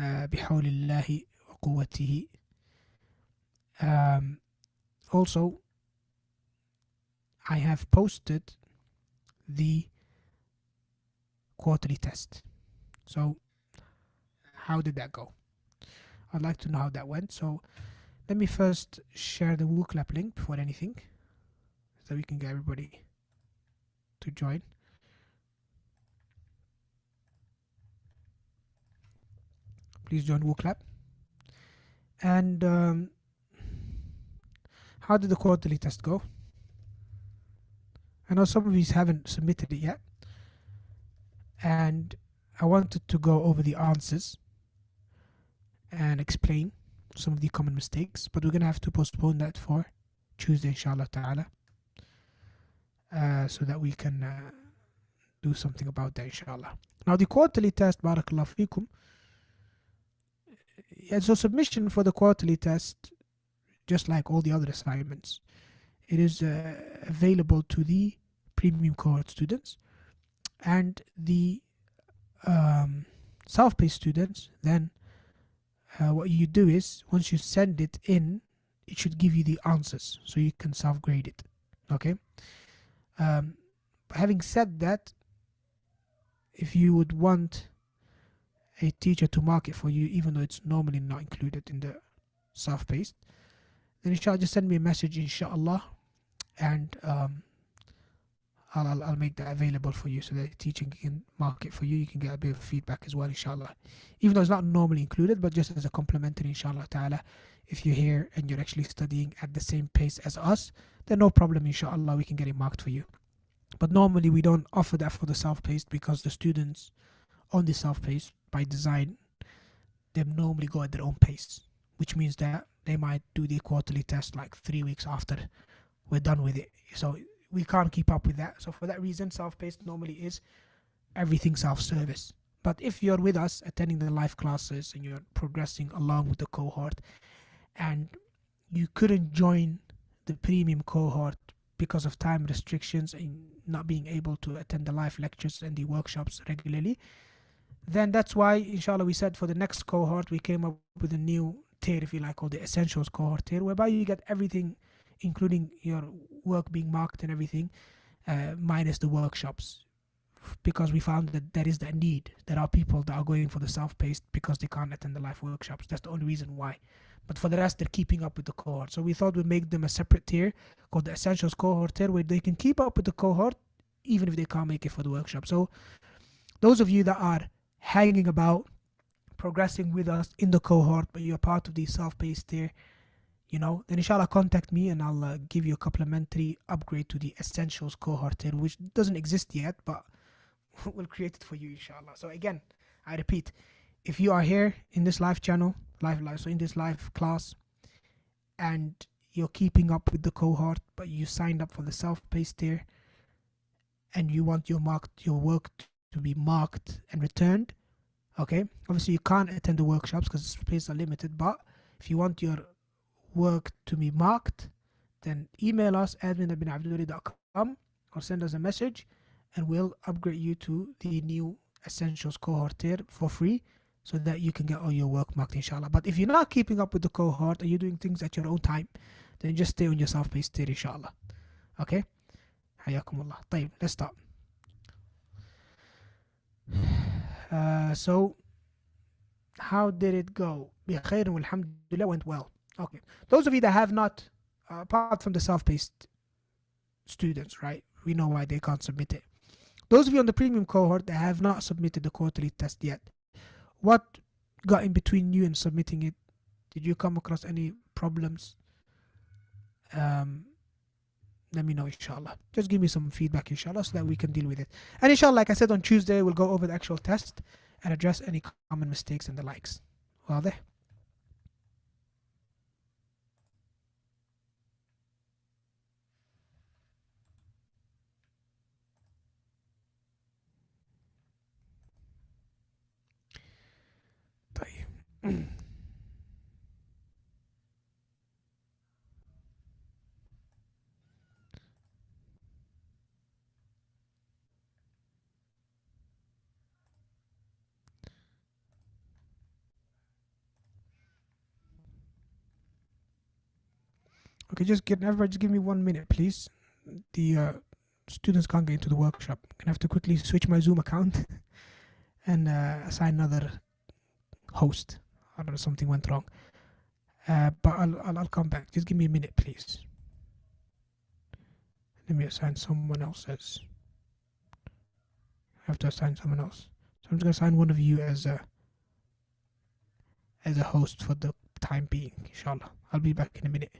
بحول الله وقوته. Also, I have posted the quarterly test. So how did that go? I'd like to know how that went. So let me first share the WooClap link before anything, so we can get everybody to join. Please join WooClap. And how did the quarterly test go? I know some of you haven't submitted it yet, and I wanted to go over the answers and explain some of the common mistakes, but we're going to have to postpone that for Tuesday, inshallah ta'ala, so that we can do something about that, inshallah. Now, the quarterly test, barakallah fikum, so submission for the quarterly test, just like all the other assignments, it is available to the premium cohort students, and the self-paced students. Then what you do is, once you send it in, it should give you the answers so you can self-grade it. Okay. Having said that, if you would want a teacher to mark it for you, even though it's normally not included in the self-paced, then inshallah just send me a message, inshallah, and I'll make that available for you so that the teacher can mark it for you. You can get a bit of feedback as well, inshallah. Even though it's not normally included, but just as a complimentary, inshallah ta'ala. If you're here and you're actually studying at the same pace as us, then no problem, inshallah, we can get it marked for you. But normally we don't offer that for the self-paced, because the students on the self-paced, by design, they normally go at their own pace, which means that they might do the quarterly test like 3 weeks after we're done with it. So we can't keep up with that. So for that reason, self-paced normally is everything self-service. But if you're with us attending the live classes and you're progressing along with the cohort, and you couldn't join the premium cohort because of time restrictions and not being able to attend the live lectures and the workshops regularly, then that's why, inshallah, we said for the next cohort we came up with a new tier, if you like, called the Essentials cohort tier, whereby you get everything, including your work being marked and everything, minus the workshops, because we found that there is that need. There are people that are going for the self-paced because they can't attend the live workshops. That's the only reason why. But for the rest, they're keeping up with the cohort. So we thought we'd make them a separate tier called the Essentials cohort tier, where they can keep up with the cohort even if they can't make it for the workshop. So those of you that are hanging about, progressing with us in the cohort, but you're part of the self-paced tier, then inshallah contact me and I'll give you a complimentary upgrade to the Essentials cohort tier, which doesn't exist yet, but we'll create it for you, inshallah. So again, I repeat, if you are here in this live channel, so in this live class, and you're keeping up with the cohort, but you signed up for the self-paced tier, and you want your work to be marked and returned, okay? Obviously, you can't attend the workshops because spaces are limited, but if you want your work to be marked, then email us admin@abdulli.com or send us a message, and we'll upgrade you to the new Essentials cohort tier for free, so that you can get all your work marked, inshallah. But if you're not keeping up with the cohort and you're doing things at your own time, then just stay on your self-paced tier, inshallah. Okay? Hayakumullah. طيب, let's start. So how did it go? بخير والحمد لله, went well. Okay. Those of you that have not, apart from the self-paced students, right? We know why they can't submit it. Those of you on the premium cohort that have not submitted the quarterly test yet, what got in between you and submitting it? Did you come across any problems? Let me know, inshallah. Just give me some feedback, inshallah, so that we can deal with it. And inshallah, like I said, on Tuesday we'll go over the actual test and address any common mistakes and the likes. واضح؟ طيب. Okay, everybody just give me 1 minute, please. The students can't get into the workshop. I'm gonna have to quickly switch my Zoom account and assign another host. I don't know, something went wrong. But I'll come back. Just give me a minute, please. Let me assign someone else as. I have to assign someone else. So I'm just gonna assign one of you as a host for the time being, inshallah. I'll be back in a minute.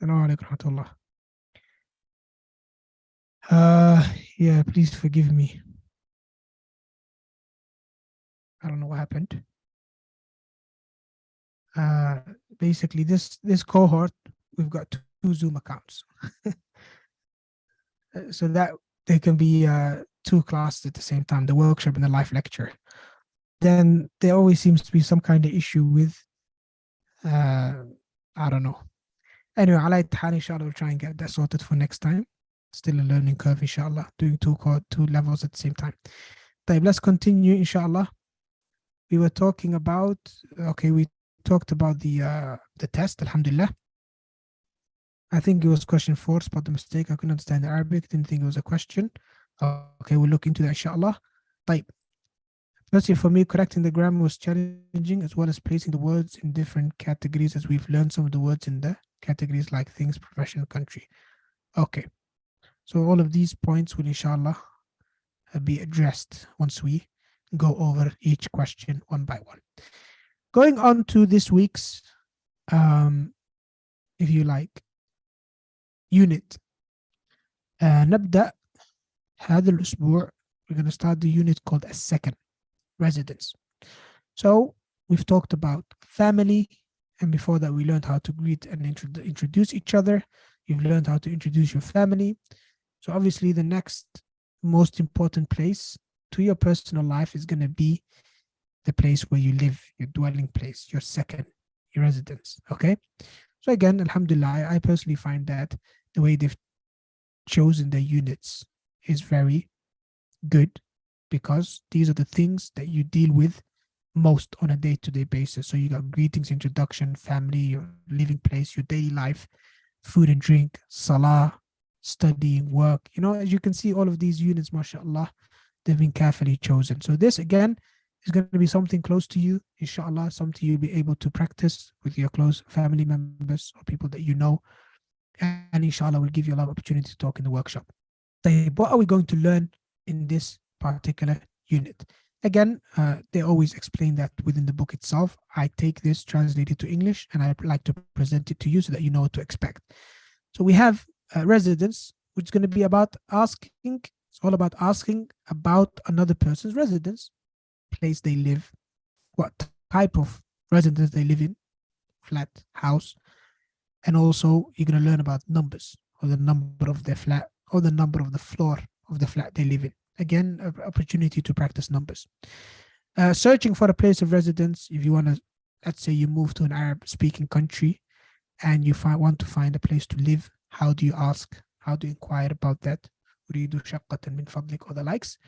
Assalamu alaikum warahmatullah. Yeah, please forgive me. I don't know what happened. Uh, Basically, this cohort, we've got two Zoom accounts, so that they can be two classes at the same time, the workshop and the live lecture. Then there always seems to be some kind of issue with, I don't know. Anyway, inshallah, we'll try and get that sorted for next time. Still a learning curve, inshallah, doing two levels at the same time. Let's continue, inshallah. We were talking about, we talked about the test, alhamdulillah. I think it was question 4, spot the mistake. I couldn't understand the Arabic, didn't think it was a question. Okay, we'll look into that, inshallah. Firstly, for me, correcting the grammar was challenging, as well as placing the words in different categories, as we've learned some of the words in the categories like things, profession, country. Okay, so all of these points will, inshallah, be addressed once we go over each question one by one. Going on to this week's, if you like, unit. نبدأ هذا الأسبوع. We're going to start the unit called a second, residence. So we've talked about family, and before that we learned how to greet and introduce each other. You've learned how to introduce your family. So obviously the next most important place to your personal life is going to be the place where you live, your dwelling place, your second, your residence. Okay. So again, alhamdulillah, I personally find that the way they've chosen the units is very good, because these are the things that you deal with most on a day-to-day basis. So you got greetings, introduction, family, your living place, your daily life, food and drink, salah, studying, work. You know, as you can see, all of these units, mashallah, they've been carefully chosen. So this again is going to be something close to you, inshallah, something you'll be able to practice with your close family members or people that you know. And inshallah, we'll give you a lot of opportunity to talk in the workshop. What are we going to learn in this particular unit? Again, they always explain that within the book itself. I take this, translated to English, and I like to present it to you so that you know what to expect. So we have residence, which is going to be about asking. It's all about asking about another person's residence, place they live, what type of residence they live in, flat, house. And also you're going to learn about numbers, or the number of their flat, or the number of the floor of the flat they live in. Again, an opportunity to practice numbers. Searching for a place of residence. If you want to, let's say you move to an Arab speaking country and you want to find a place to live, how do you ask? How do you inquire about that? أريد شقة من فضلك, or the likes.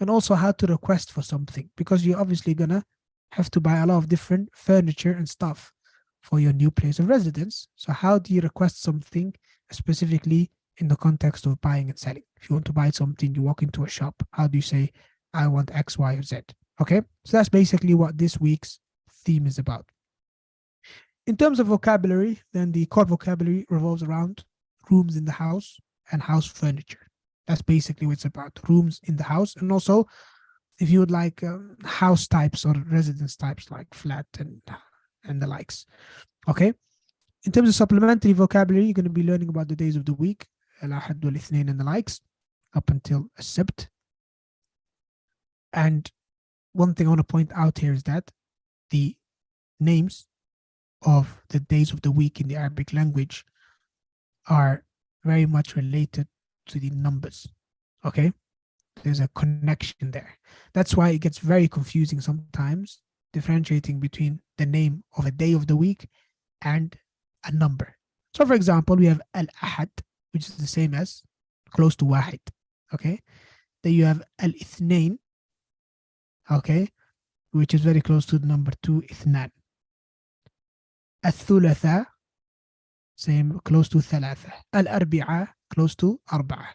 And also how to request for something, because you're obviously gonna have to buy a lot of different furniture and stuff for your new place of residence. So how do you request something specifically in the context of buying and selling? If you want to buy something, you walk into a shop, how do you say, I want X, Y, or Z? Okay, so that's basically what this week's theme is about. In terms of vocabulary, then the core vocabulary revolves around rooms in the house and house furniture. That's basically what it's about, rooms in the house. And also, if you would like, house types or residence types like flat and the likes. Okay. In terms of supplementary vocabulary, you're going to be learning about the days of the week, الأحد والاثنين and the likes, up until السبت. And one thing I want to point out here is that the names of the days of the week in the Arabic language are very much related to the numbers. Okay, there's a connection there. That's why it gets very confusing sometimes, differentiating between the name of a day of the week and a number. So for example, we have al-ahad, which is the same as close to wahid. Okay, then you have al-ithnain, okay, which is very close to the number 2, ithnan. Al-thulatha, same, close to thalatha. Al-arbi'a, close to arba'a.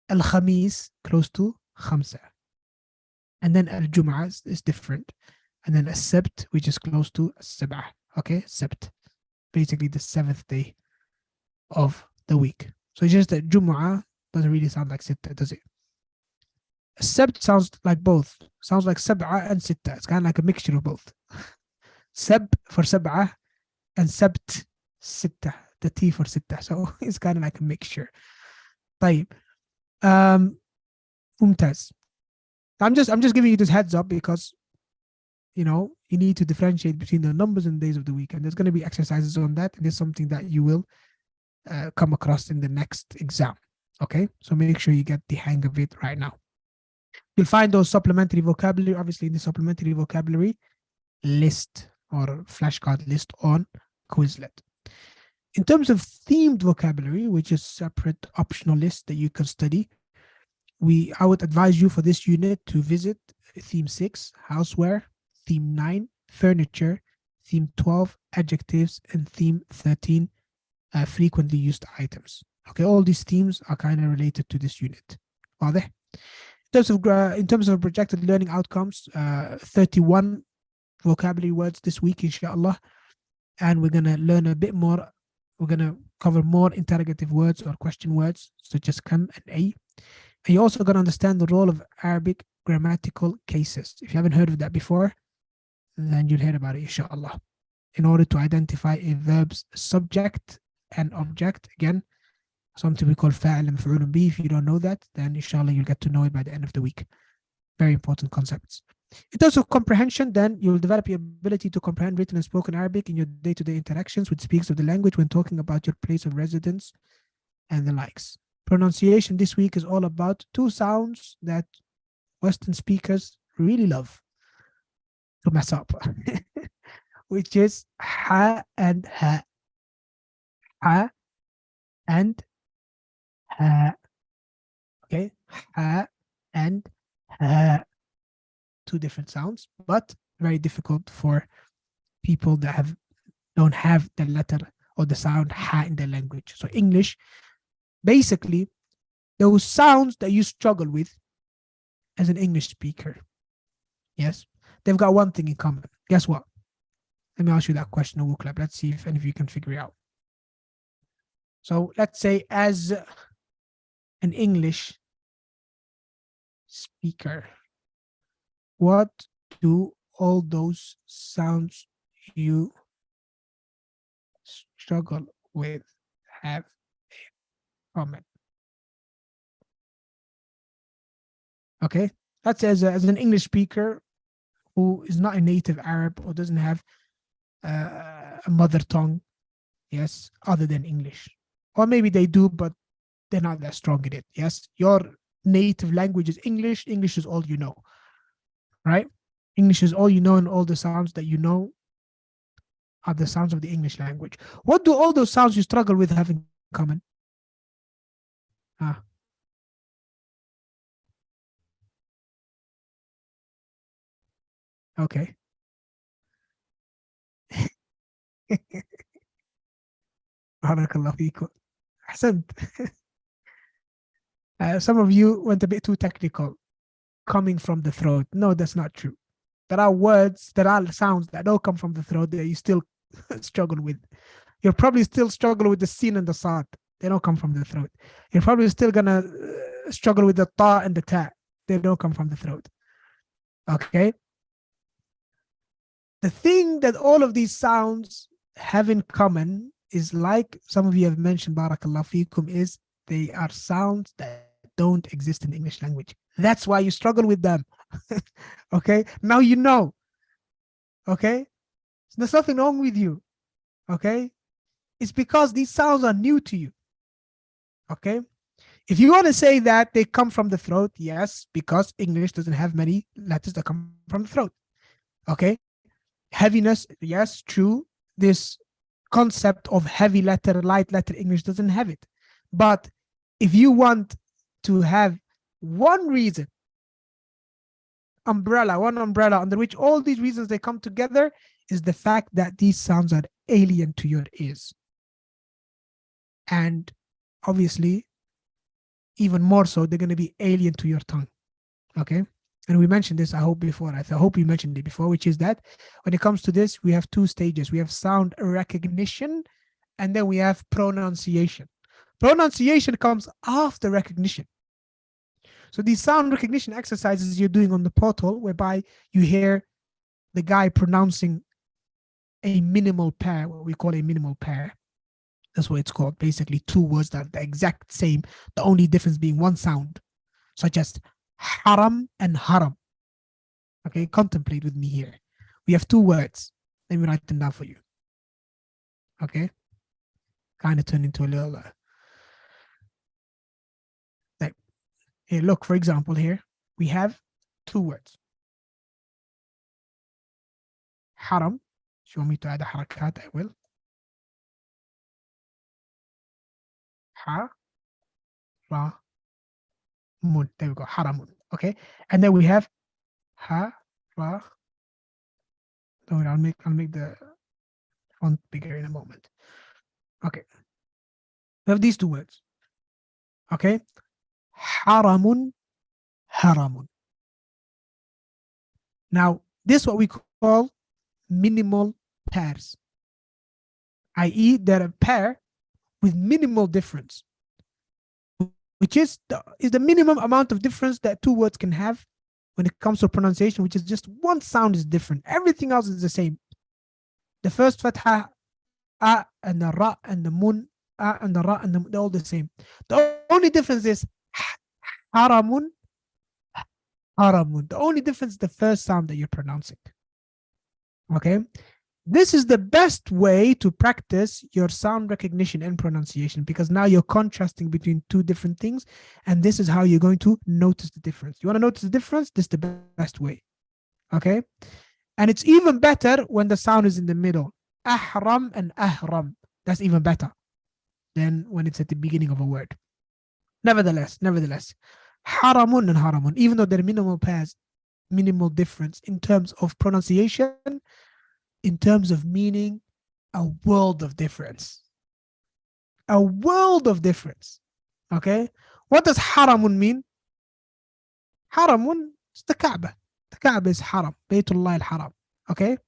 Al-khamis, close to khamsa. And then al-jum'ah is different. And then al-sabt, which is close to al-sab'ah. Okay, sabt, basically the 7th day of the week. So it's just that Jumu'ah doesn't really sound like Sitta, does it? Sabt sounds like both. Sounds like Sab'ah and Sitta. It's kind of like a mixture of both. Sab for Sab'ah and Sabt, Sitta. The T for Sitta. So it's kind of like a mixture. طيب. Mumtaz. I'm just giving you this heads up because, you know, you need to differentiate between the numbers and days of the week. And there's going to be exercises on that. And it's something that you will come across in the next exam. Okay, so make sure you get the hang of it right now. You'll find those supplementary vocabulary, obviously, in the supplementary vocabulary list or flashcard list on Quizlet. In terms of themed vocabulary, which is separate optional list that you can study, I would advise you for this unit to visit theme 6, houseware, theme 9, furniture, theme 12, adjectives, and theme 13, frequently used items. Okay, all these themes are kind of related to this unit. Are they? In terms of projected learning outcomes, 31 vocabulary words this week, inshallah, and we're gonna learn a bit more. We're gonna cover more interrogative words or question words such as kam and a. And you're also going to understand the role of Arabic grammatical cases. If you haven't heard of that before, then you'll hear about it, inshallah. In order to identify a verb's subject and object, again, something we call fa'il and maf'ulun bih. If you don't know that, then inshallah you'll get to know it by the end of the week. Very important concepts. In terms of comprehension, then you'll develop your ability to comprehend written and spoken Arabic in your day-to-day interactions with speakers of the language when talking about your place of residence and the likes. Pronunciation this week is all about two sounds that Western speakers really love to mess up, which is ha and ha. Ha and ha. Okay, ha and ha. Two different sounds, but very difficult for people that don't have the letter or the sound ha in their language. So English, basically, those sounds that you struggle with as an English speaker, yes, they've got one thing in common. Guess what? Let me ask you that question, Abu Club. Let's see if any of you can figure it out. So let's say, as an English speaker, what do all those sounds you struggle with have in common? Okay, let's say as an English speaker who is not a native Arab or doesn't have a mother tongue, yes, other than English. Or maybe they do, but they're not that strong in it. Yes, your native language is English. English is all you know, right? English is all you know, and all the sounds that you know are the sounds of the English language. What do all those sounds you struggle with have in common? Okay. Barakallah feekum. Ahsant. Some of you went a bit too technical, coming from the throat. No, that's not true. There are words, there are sounds that don't come from the throat that you still struggle with. You're probably still struggling with the sin and the sad. They don't come from the throat. You're probably still gonna struggle with the ta and the ta. They don't come from the throat. Okay. The thing that all of these sounds have in common is, like some of you have mentioned, barakallah feekum, is they are sounds that don't exist in the English language. That's why you struggle with them. Okay, now you know. Okay, there's nothing wrong with you. Okay, it's because these sounds are new to you. Okay, if you want to say that they come from the throat, yes, because English doesn't have many letters that come from the throat. Okay, heaviness, yes, true. This concept of heavy letter, light letter English doesn't have it. But if you want to have one reason, one umbrella under which all these reasons they come together, is the fact that these sounds are alien to your ears. And obviously, even more so, they're going to be alien to your tongue. Okay. And we mentioned this, I hope, before. I hope we mentioned it before, which is that when it comes to this, we have two stages. We have sound recognition, and then we have pronunciation. Pronunciation comes after recognition. So these sound recognition exercises you're doing on the portal, whereby you hear the guy pronouncing a minimal pair, what we call a minimal pair. That's what it's called. Basically, two words that are the exact same, the only difference being one sound, such as haram and haram. Okay, contemplate with me here. We have two words. Let me write them down for you. Okay, kind of turn into a little like here. Look, for example, here we have two words. Haram. If you want me to add a harakat, I will. Ha, ra, mun. There we go. Haramun. Okay, and then we have ha, ra. Don't worry, I'll make the font bigger in a moment. Okay, we have these two words. Okay, haramun, haramun. Now, this is what we call minimal pairs, i.e., they're a pair with minimal difference, which is the minimum amount of difference that two words can have when it comes to pronunciation, which is just one sound is different. Everything else is the same. The first fatha, a, and the ra, and the mun, a, and the ra, and they're all the same. The only difference is haramun, haramun. The only difference is the first sound that you're pronouncing. Okay? This is the best way to practice your sound recognition and pronunciation, because now you're contrasting between two different things, and this is how you're going to notice the difference. You want to notice the difference? This is the best way. Okay? And it's even better when the sound is in the middle. Ahram and ahram. That's even better than when it's at the beginning of a word. Nevertheless, haramun and haramun, even though they're minimal pairs, minimal difference in terms of pronunciation, in terms of meaning, a world of difference. A world of difference. Okay? What does haramun mean? Haramun is the Kaaba. The Kaaba is haram. Baytullah al-Haram. Okay?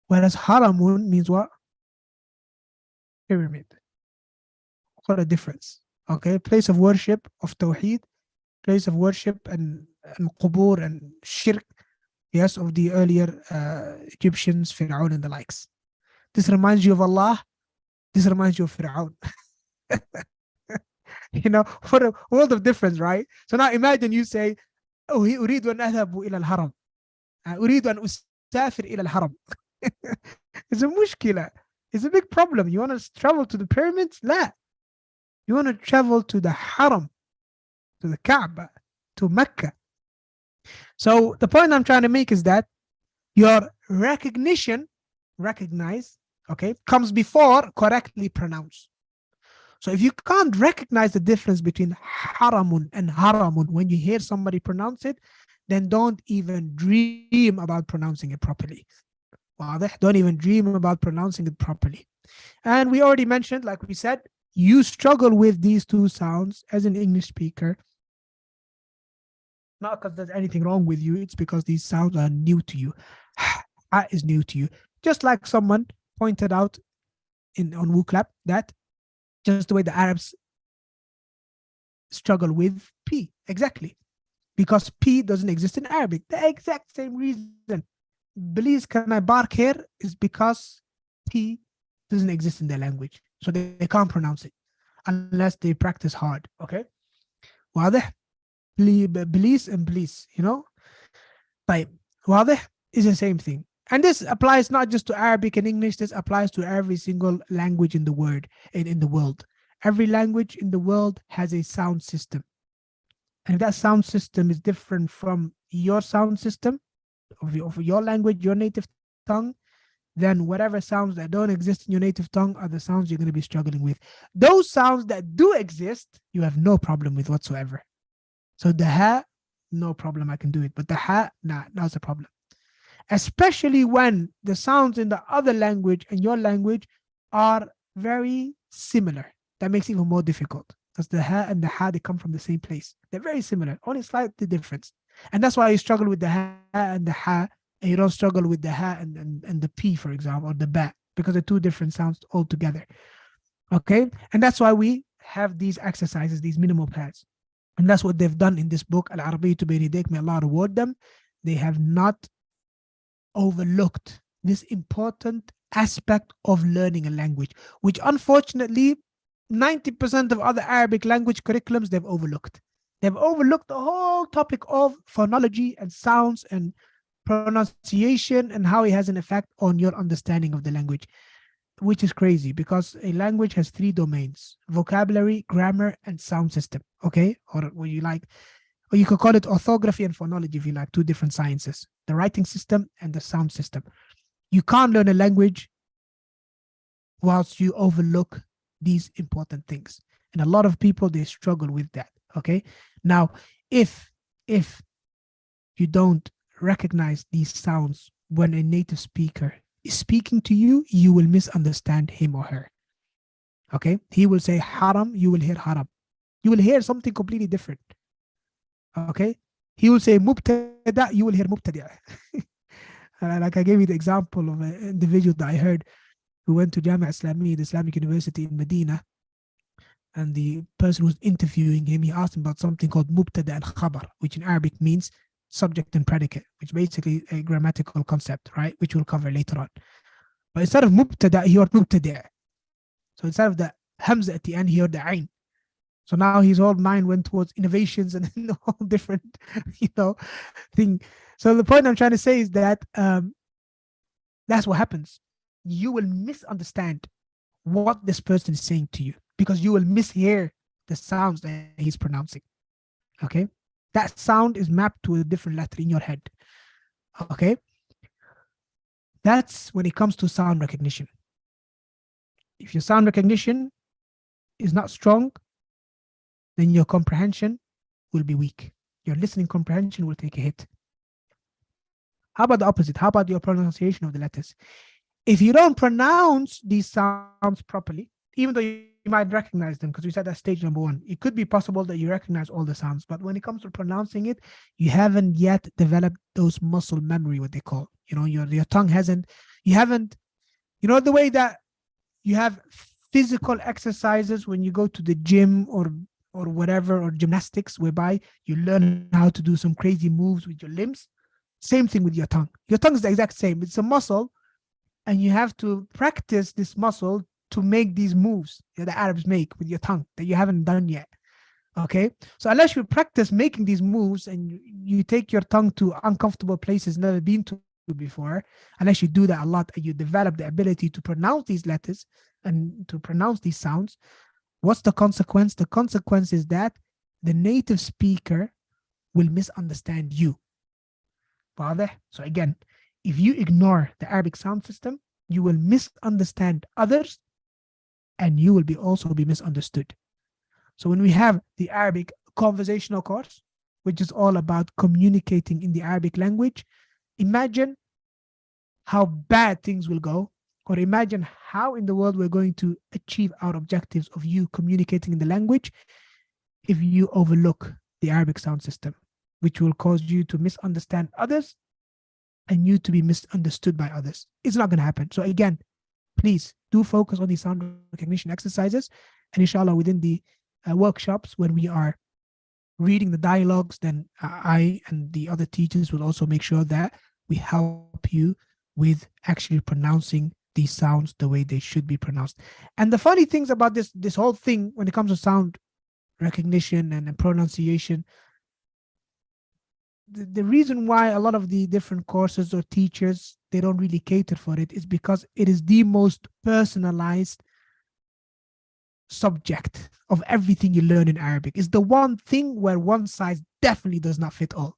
Whereas haramun means what? Pyramid. What a difference. Okay? Place of worship of Tawheed, place of worship and qubur and shirk, yes, of the earlier Egyptians, Fir'aun and the likes. This reminds you of Allah. This reminds you of Fir'aun. You know, what a world of difference, right? So now imagine you say, أريد أن أذهب إلى الهرم. أريد أن أسافر إلى الهرم. It's a mushkila. It's a big problem. You want to travel to the pyramids? لا. You want to travel to the haram, to the Kaaba, to Mecca. So the point I'm trying to make is that your recognition, recognize, okay, comes before correctly pronounce. So if you can't recognize the difference between haramun and haramun when you hear somebody pronounce it, then don't even dream about pronouncing it properly. Don't even dream about pronouncing it properly. And we already mentioned, like we said, you struggle with these two sounds as an English speaker. Not because there's anything wrong with you, it's because these sounds are new to you. Ha is new to you. Just like someone pointed out on WooClap that just the way the Arabs struggle with P. Exactly. Because P doesn't exist in Arabic. The exact same reason. Please, can I bark here? Is because P doesn't exist in their language. So they can't pronounce it unless they practice hard. Okay? واضح? Please and please, you know? طيب. واضح is the same thing. And this applies not just to Arabic and English, this applies to every single language in the world. Every language in the world has a sound system. And if that sound system is different from your sound system, of your language, your native tongue, then whatever sounds that don't exist in your native tongue are the sounds you're going to be struggling with. Those sounds that do exist, you have no problem with whatsoever. So the ha, no problem, I can do it. But the ha, nah, that's a problem. Especially when the sounds in the other language and your language are very similar. That makes it even more difficult because the ha and the ha, they come from the same place. They're very similar, only slightly different. And that's why you struggle with the ha and the ha, and you don't struggle with the ha and the p, for example, or the ba, because they're two different sounds altogether. Okay? And that's why we have these exercises, these minimal pads. And that's what they've done in this book, Al-Arabiyyatu Bayna Yadayk, may Allah reward them. They have not overlooked this important aspect of learning a language, which unfortunately 90% of other Arabic language curriculums they've overlooked. They've overlooked the whole topic of phonology and sounds and pronunciation and how it has an effect on your understanding of the language, which is crazy because a language has three domains: vocabulary, grammar, and sound system. Okay, or what you like, or you could call it orthography and phonology if you like, two different sciences: the writing system and the sound system. You can't learn a language whilst you overlook these important things, and a lot of people, they struggle with that. Okay, now if you don't recognize these sounds when a native speaker is speaking to you, you will misunderstand him or her. Okay, he will say haram, you will hear haram. You will hear something completely different. Okay, he will say mubtada, you will hear mubtadi'. Like I gave you the example of an individual that I heard who went to Jamia Islamiyya, the Islamic University in Medina, and the person who's interviewing him, he asked him about something called mubtada and khabar, which in Arabic means subject and predicate, which basically a grammatical concept, right? Which we'll cover later on. But instead of mubtada, he heard mubtada. So instead of the hamza at the end, he heard the ain. So now his whole mind went towards innovations and all different, thing. So the point I'm trying to say is that that's what happens. You will misunderstand what this person is saying to you because you will mishear the sounds that he's pronouncing. Okay? That sound is mapped to a different letter in your head. Okay? That's when it comes to sound recognition. If your sound recognition is not strong, then your comprehension will be weak. Your listening comprehension will take a hit. How about the opposite? How about your pronunciation of the letters? If you don't pronounce these sounds properly, even though you might recognize them, because we said that's stage number one, it could be possible that you recognize all the sounds, but when it comes to pronouncing it, you haven't yet developed those muscle memory, what they call. Your tongue hasn't, the way that you have physical exercises when you go to the gym or whatever, or gymnastics, whereby you learn how to do some crazy moves with your limbs. Same thing with your tongue. Your tongue is the exact same. It's a muscle, and you have to practice this muscle to make these moves that the Arabs make with your tongue that you haven't done yet. Okay? So unless you practice making these moves and you take your tongue to uncomfortable places never been to before, unless you do that a lot and you develop the ability to pronounce these letters and to pronounce these sounds, what's the consequence? The consequence is that the native speaker will misunderstand you. So again, if you ignore the Arabic sound system, you will misunderstand others and you will also be misunderstood. So when we have the Arabic conversational course, which is all about communicating in the Arabic language, imagine how bad things will go, or imagine how in the world we're going to achieve our objectives of you communicating in the language if you overlook the Arabic sound system, which will cause you to misunderstand others and you to be misunderstood by others. It's not going to happen. So again, please do focus on the sound recognition exercises, and inshallah within the workshops when we are reading the dialogues, then I and the other teachers will also make sure that we help you with actually pronouncing these sounds the way they should be pronounced. And the funny things about this whole thing when it comes to sound recognition and pronunciation, the reason why a lot of the different courses or teachers, they don't really cater for it is because it is the most personalized subject of everything you learn in Arabic. It's the one thing where one size definitely does not fit all.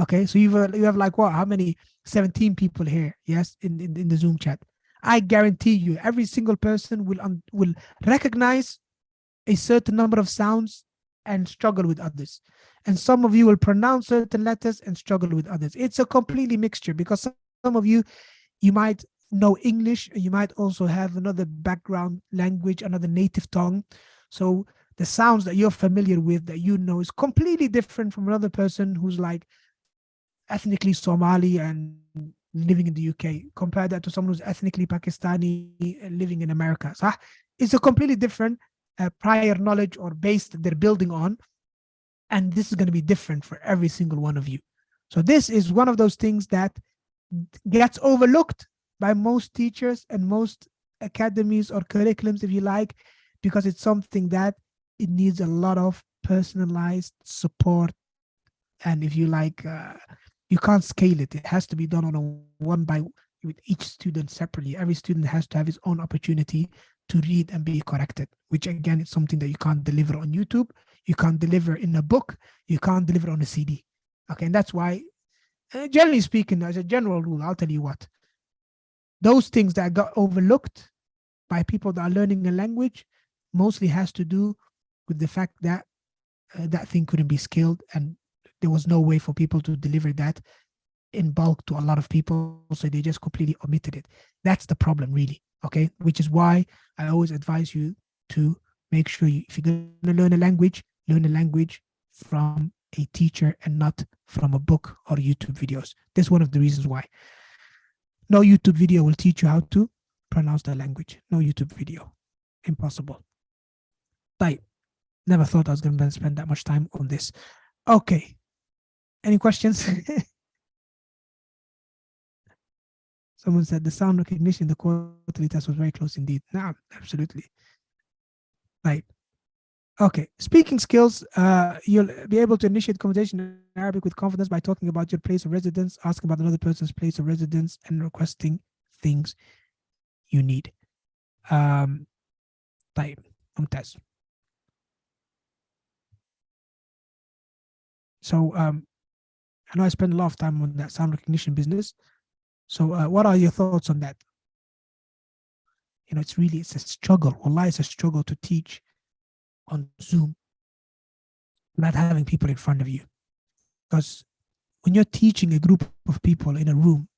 Okay, so you have like what? How many? 17 people here, yes, in the Zoom chat. I guarantee you, every single person will recognize a certain number of sounds and struggle with others. And some of you will pronounce certain letters and struggle with others. It's a completely mixture because some of you might know English and you might also have another background language, another native tongue. So the sounds that you're familiar with, that you know, is completely different from another person who's like ethnically Somali and living in the UK. Compare that to someone who's ethnically Pakistani and living in America. So it's a completely different prior knowledge or base that they're building on. And this is going to be different for every single one of you. So this is one of those things that gets overlooked by most teachers and most academies or curriculums, if you like, because it's something that it needs a lot of personalized support. And if you like, you can't scale it. It has to be done on a one by with each student separately. Every student has to have his own opportunity to read and be corrected, which again is something that you can't deliver on YouTube. You can't deliver in a book. You can't deliver on a CD. Okay, and that's why, generally speaking, as a general rule, I'll tell you what, those things that got overlooked by people that are learning a language mostly has to do with the fact that that thing couldn't be scaled and there was no way for people to deliver that in bulk to a lot of people, so they just completely omitted it. That's the problem, really. Okay, which is why I always advise you to make sure if you're going to learn a language from a teacher and not from a book or YouTube videos. That's one of the reasons why. No YouTube video will teach you how to pronounce the language. No YouTube video. Impossible. Like, never thought I was going to spend that much time on this. Okay. Any questions? Someone said the sound recognition, the quarterly test was very close indeed. Nah, absolutely. Right. Okay. Speaking skills, you'll be able to initiate conversation in Arabic with confidence by talking about your place of residence, asking about another person's place of residence, and requesting things you need. طيب ممتاز. So I know I spend a lot of time on that sound recognition business. So what are your thoughts on that? It's a struggle. Wallah, it's a struggle to teach on Zoom, not having people in front of you. Because when you're teaching a group of people in a room,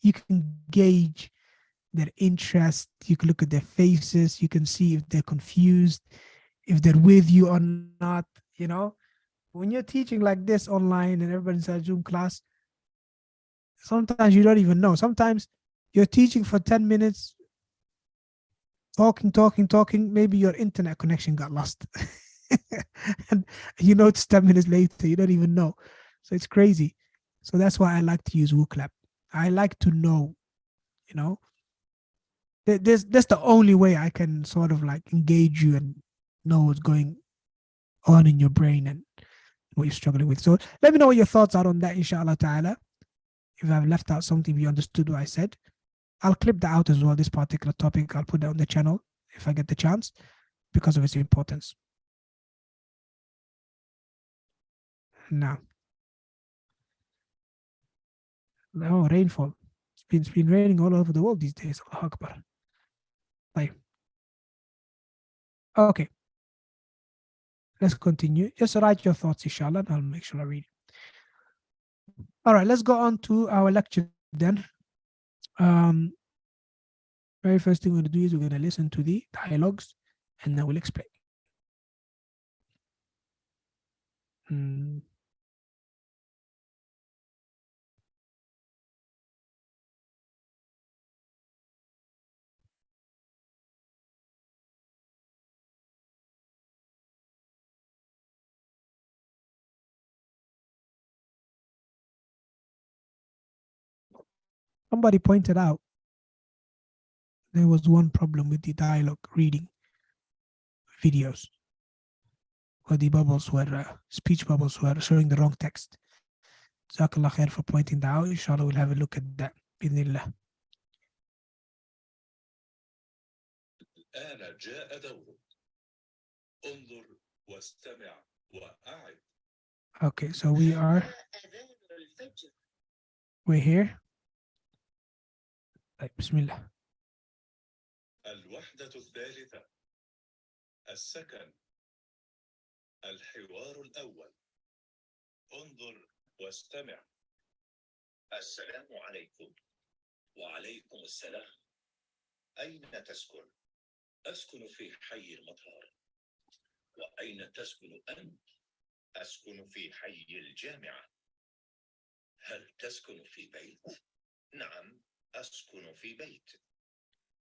you can gauge their interest. You can look at their faces. You can see if they're confused, if they're with you or not. You know, when you're teaching like this online and everybody's in a Zoom class, sometimes you don't even know. Sometimes you're teaching for 10 minutes, talking. Maybe your internet connection got lost. And it's 10 minutes later, you don't even know. So it's crazy. So that's why I like to use WooClap. I like to know, you know, that's the only way I can sort of like engage you and know what's going on in your brain and what you're struggling with. So let me know what your thoughts are on that, inshallah ta'ala. If I've left out something, you understood what I said. I'll clip that out as well, this particular topic. I'll put that on the channel if I get the chance because of its importance. Now, rainfall. It's been raining all over the world these days. Allah Akbar. Like, okay, let's continue. Just write your thoughts, inshallah, and I'll make sure I read it. All right, let's go on to our lecture then. Very first thing we're going to do is we're going to listen to the dialogues and then we'll explain. Somebody pointed out there was one problem with the dialogue reading videos where the bubbles were, speech bubbles were showing the wrong text. Jazakallah khair for pointing that out. Inshallah, we'll have a look at that. Bismillah. الآن جاء دورك. انظر واستمع وأعد. Okay, so we're here. Bismillah. الوحدة الثالثة. السكن. الحوار الأول. انظر واستمع. السلام عليكم. وعليكم السلام. أين تسكن؟ أسكن في حي المطار. وأين تسكن أنت؟ أسكن في حي الجامعة. هل تسكن في بيت؟ نعم، أسكن في بيت.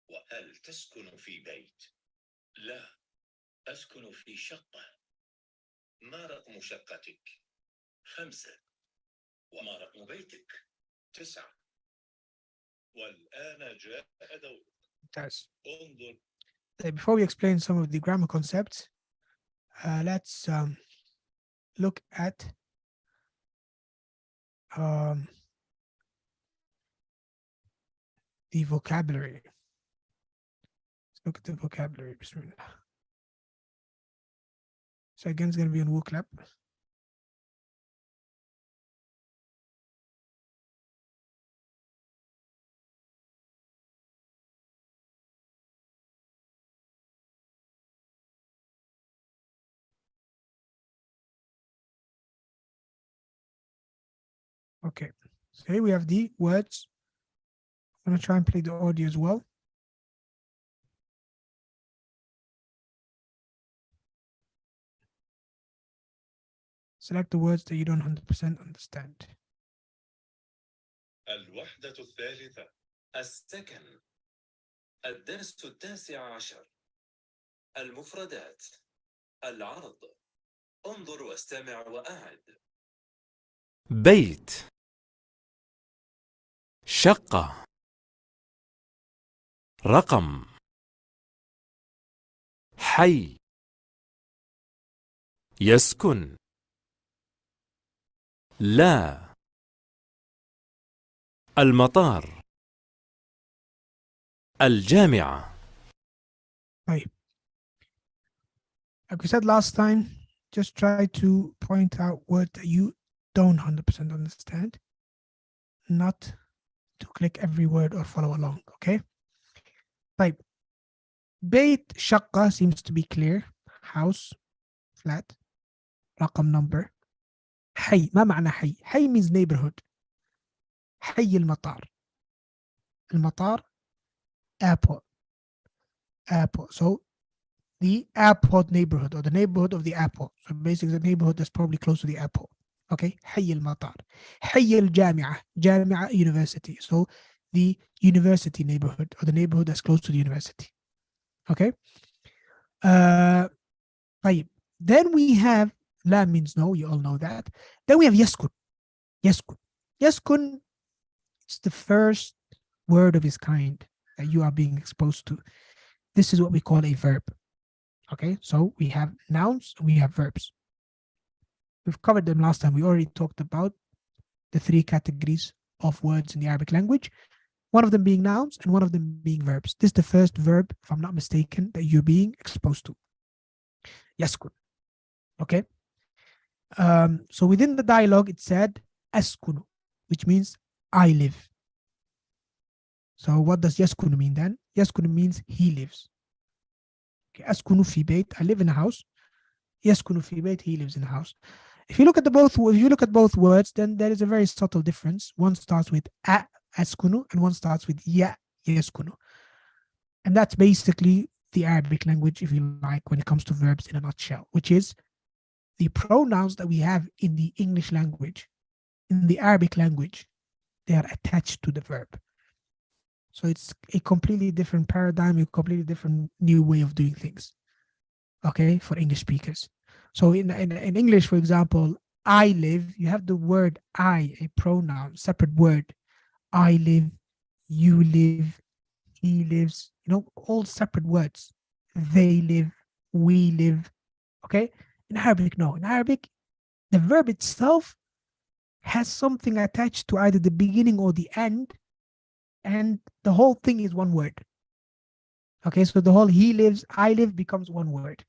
وهل تسكن في بيت؟ لا، أسكن في شقة. ما رقم شقتك؟ 5. وما رقم بيتك؟ 9. والآن جاء دورك. انظر. Before we explain some of the grammar concepts, let's look at the vocabulary. Let's look at the vocabulary. Bismillah. So again, it's going to be on WooClap. Okay, so here we have the words. I'm going to try and play the audio as well. Select the words that you don't 100% understand. الوحدة الثالثة. السكن. الدرس 19. المفردات. العرض. انظر واستمع وأعد. بيت، شقة، رقم، حي، يسكن، لا، المطار، الجامعة. طيب. Like we said last time, just try to point out words that you don't 100% understand, not to click every word or follow along, okay? طيب. بيت شقة seems to be clear. House, flat, رقم number. حي، ما معنى حي؟ حي means neighborhood. حي المطار. المطار airport. Airport. So the airport neighborhood or the neighborhood of the airport. So basically the neighborhood that's probably close to the airport. Okay. حي المطار. حي الجامعة. جامعة university. So the university neighborhood or the neighborhood that's close to the university. Okay. طيب. Then we have لا means no. You all know that. Then we have يسكن. يسكن. يسكن is the first word of its kind that you are being exposed to. This is what we call a verb. Okay, so we have nouns, we have verbs. We've covered them last time. We already talked about the three categories of words in the Arabic language, one of them being nouns and one of them being verbs. This is the first verb, if I'm not mistaken, that you're being exposed to. Yaskun. Okay. So within the dialogue, it said askunu, which means I live. So what does yaskunu mean then? Yaskunu means he lives. Okay. Askunu fi bayt, I live in a house. Yaskunu fi bayt, he lives in a house. If you look at both words, then there is a very subtle difference. One starts with a askunu and one starts with ya yaskunu. And that's basically the Arabic language, if you like, when it comes to verbs in a nutshell, which is the pronouns that we have in the English language, in the Arabic language, they are attached to the verb. So it's a completely different paradigm, a completely different new way of doing things, okay, for English speakers. So in English, for example, I live, you have the word I, a pronoun, separate word. I live, you live, he lives, all separate words. They live, we live, okay? In Arabic, no. In Arabic, the verb itself has something attached to either the beginning or the end, and the whole thing is one word. Okay, so the whole he lives, I live becomes one word.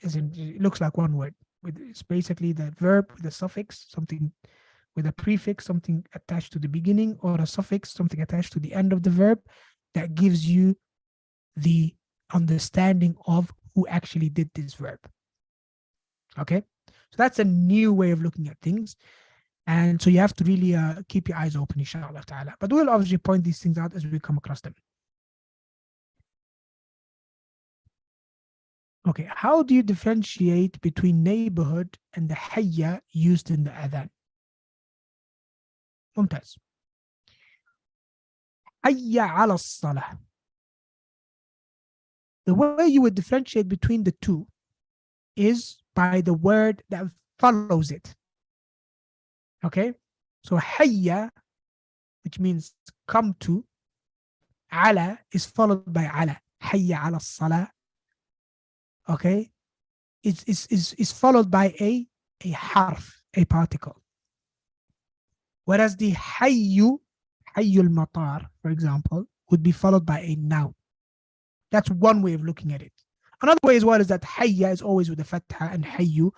It looks like one word. It's basically the verb with a suffix, something with a prefix, something attached to the beginning, or a suffix, something attached to the end of the verb, that gives you the understanding of who actually did this verb. Okay, so that's a new way of looking at things. And so you have to really keep your eyes open, inshallah ta'ala. But we'll obviously point these things out as we come across them. Okay, how do you differentiate between neighborhood and the hayya used in the adhan? ممتاز. hayya ala salah. The way you would differentiate between the two is by the word that follows it. Okay, so hayya, which means come to, ala is followed by ala. hayya ala salah. Okay, is followed by a harf, a particle. Whereas the hayyul matar, for example, would be followed by a noun. That's one way of looking at it. Another way as well is that hayya is always with the fatha, and hayyul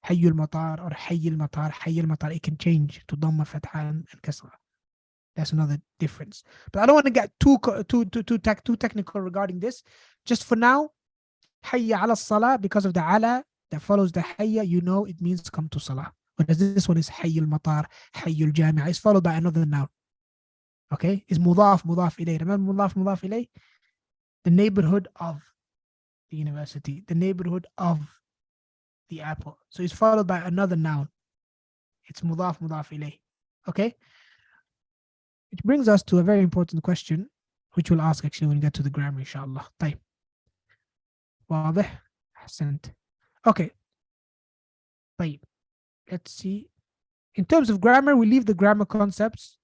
matar or hayyul matar, it can change to dhamma, fatha, and kasra. That's another difference. But I don't want to get too technical regarding this. Just for now, hayya ala salah, because of the ala that follows the hayya, it means come to salah. Whereas this one is hayyul matar, hayyul jami'ah, is followed by another noun. Okay, is mudaf ilayh. Remember mudaf ilayh? The neighborhood of the university, the neighborhood of the airport. So it's followed by another noun. It's mudaf ilayh. Okay, which brings us to a very important question, which we'll ask actually when we get to the grammar, inshallah. طيب. واضح؟ أحسنت. Okay. طيب. Let's see. In terms of grammar, we leave the grammar concepts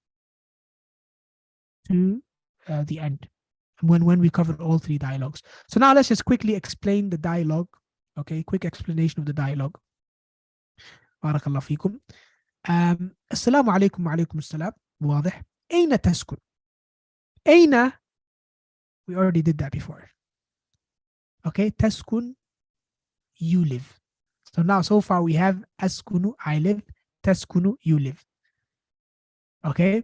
to the end when we cover all three dialogues. So now let's just quickly explain the dialogue. Okay, quick explanation of the dialogue. بارك الله فيكم. السلام عليكم وعليكم السلام. واضح. أين تسكن؟ أين, we already did that before. Okay, تسكن, you live. So now so far we have أسكن, I live, تسكن, you live. Okay,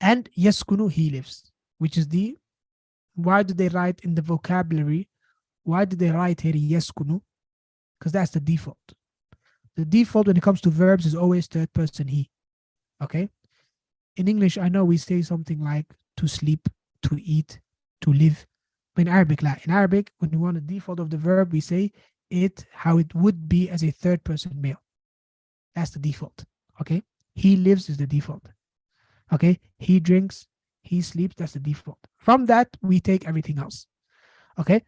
and يسكن, he lives, which is the, why do they write in the vocabulary, why do they write here يسكن? Because that's the default. The default when it comes to verbs is always third person he. Okay, in English I know we say something like to sleep, to eat, to live. But in Arabic, in Arabic, when we want a default of the verb, we say it how it would be as a third person male. That's the default. Okay, he lives is the default. Okay, he drinks, he sleeps, that's the default. From that, we take everything else. Okay,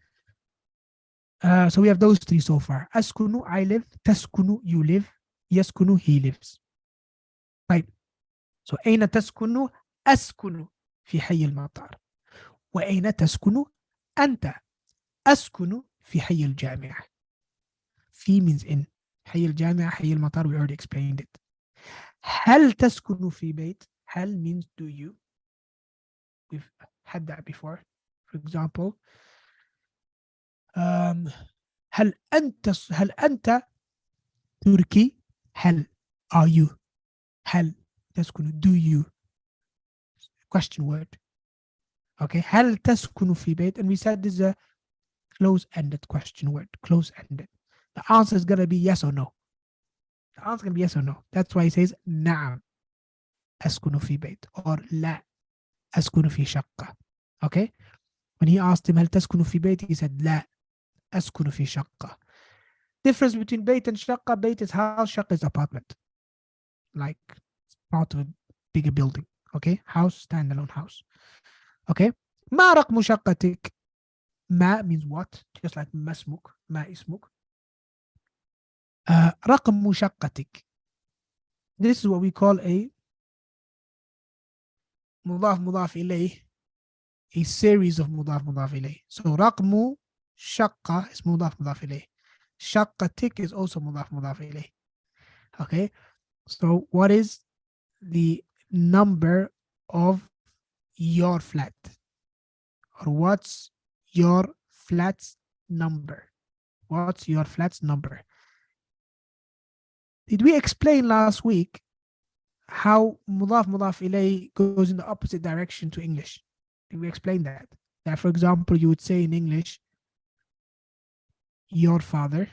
so we have those three so far. أسكن, I live. تسكن, you live. يسكن, he lives. طيب. So أين تسكن؟ أسكن في حي المطار. وأين تسكن أنت؟ أسكن في حي الجامعة. في means in. حي الجامعة, حي المطار, we already explained it. هل تسكن في بيت؟ هل means do you. We've had that before. For example, هل أنت تركي؟ هل, are you. هل تسكن, do you. Question word. Okay, هل تسكن في بيت? And we said this is a close-ended question word. Close-ended. The answer is going to be yes or no. The answer is going to be yes or no. That's why he says نعم أسكن في بيت or لا أسكن في شقة. Okay? When he asked him هل تسكن في بيت, he said لا أسكن في شقة. Difference between بيت and شقة. بيت is house, شقة is apartment. Like part of a bigger building. Okay? House, standalone house. Okay? ما رقم شقتك? ما means what? Just like ما اسمك, ما اسمك. رقم شقتك. This is what we call a مضاف مضاف إليه, a series of مضاف مضاف إليه. So رقم شقة is مضاف مضاف إليه. شقتك is also مضاف مضاف إليه. Okay, so what is the number of your flat? Or what's your flat's number? What's your flat's number? Did we explain last week how مضاف مضاف إليه goes in the opposite direction to English? Did we explain that? That, for example, you would say in English, your father,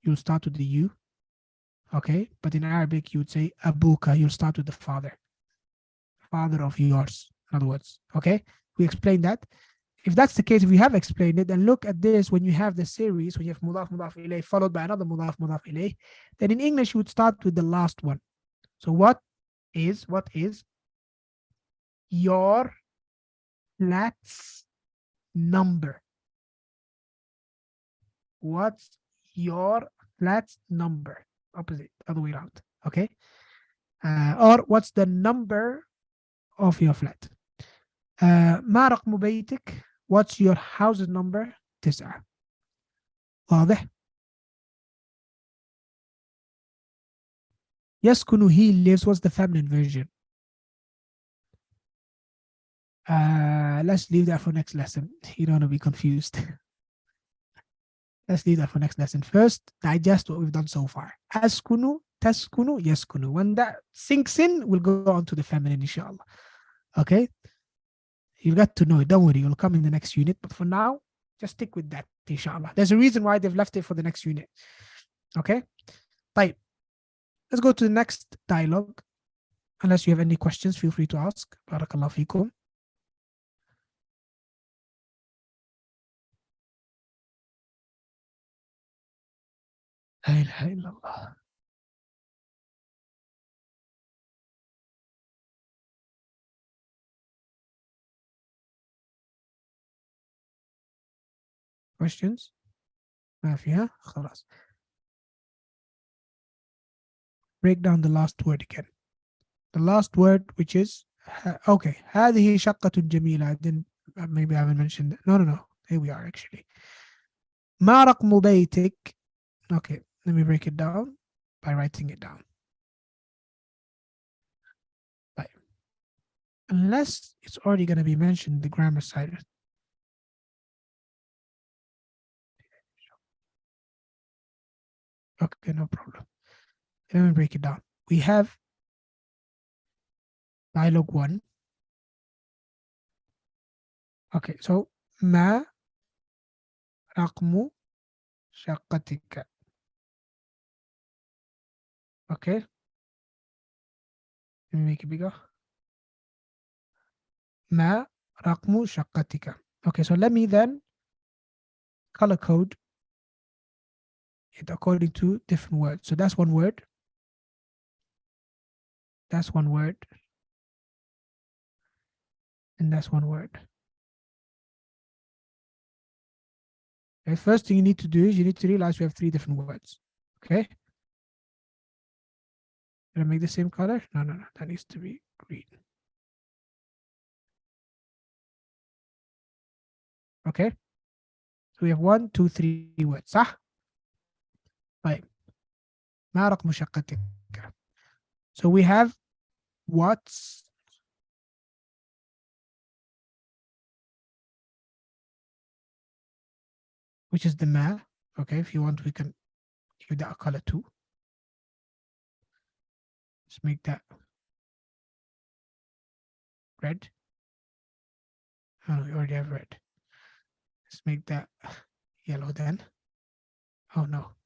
you'll start with the you. Okay, but in Arabic, you would say abuka, you'll start with the father. Father of yours, in other words. Okay, we explained that. If that's the case, if we have explained it, then look at this when you have the series, when you have mudaf mudaf ilayh followed by another mudaf mudaf ilayh, then in English you would start with the last one. So what is your flat's number? What's your flat's number? Opposite, other way around. Okay, or what's the number of your flat? ما رقم بيتك? What's your house's number? 9. واضح؟ يسكن, he lives. What's the feminine version? Let's leave that for next lesson. You don't want to be confused. Let's leave that for next lesson. First, digest what we've done so far. أسكن, تسكن, يسكن. When that sinks in, we'll go on to the feminine, inshallah. Okay? You'll get to know it. Don't worry. You'll come in the next unit. But for now, just stick with that, inshallah. There's a reason why they've left it for the next unit. Okay? طيب. Let's go to the next dialogue. Unless you have any questions, feel free to ask. Barakallah fikum. La ilaha illallah. questions ما فيها خلاص. break down the last word again. The last word, which is okay. هذه شقة جميلة. I didn't, maybe I haven't mentioned it. No. Here we are actually. ما رقم بيتك? Okay, let me break it down by writing it down. Unless it's already going to be mentioned in the grammar side. Okay, no problem. Let me break it down. We have dialogue 1. Okay, so ما رقم شقتك? Okay, let me make it bigger. ما رقم شقتك? Okay, so let me then color code it according to different words. So that's one word. That's one word. And that's one word. Okay, first thing you need to do is you need to realize we have 3 different words. Okay. Did I make the same color? No. That needs to be green. Okay. So we have 1, 2, 3 words. صح؟ طيب. ما رقم شقتك? So we have what's, which is the ma. Okay, if you want, we can give that a color too. Let's make that red. Oh, no, we already have red. Let's make that yellow then. Oh no.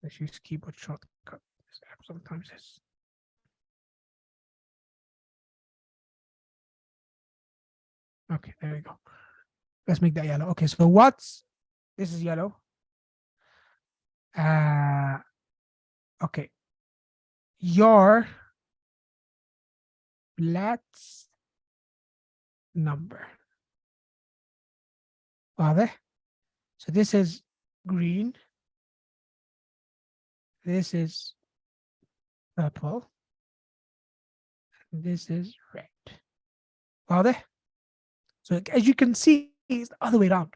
Let's use keyboard shortcut. This app sometimes is. Okay, there we go. Let's make that yellow. Okay, so what's this is yellow. Okay. Your flat's number. واضح? So this is green. This is purple. This is red. واضح? So as you can see, it's the other way around.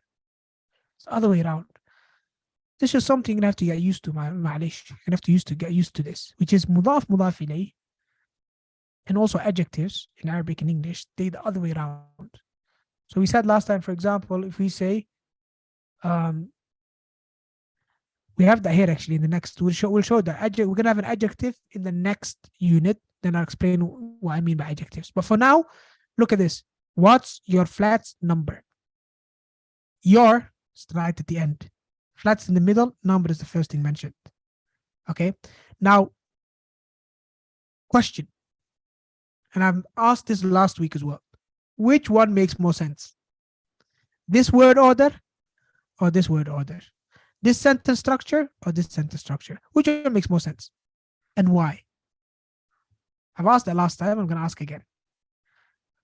It's the other way around. This is something you have to get used to, معلش. You have to get used to this, which is مضاف مضاف إليه. And also adjectives in Arabic and English, they the other way around. So we said last time, for example, if we say, we have that here actually in the next, we'll show that we're going to have an adjective in the next unit. Then I'll explain what I mean by adjectives. But for now, look at this. What's your flat's number? Your is right at the end. Flat's in the middle. Number is the first thing mentioned. Okay. Now, question. And I've asked this last week as well. Which one makes more sense? This word order or this word order? This sentence structure or this sentence structure? Which one makes more sense? And why? I've asked that last time. I'm going to ask again.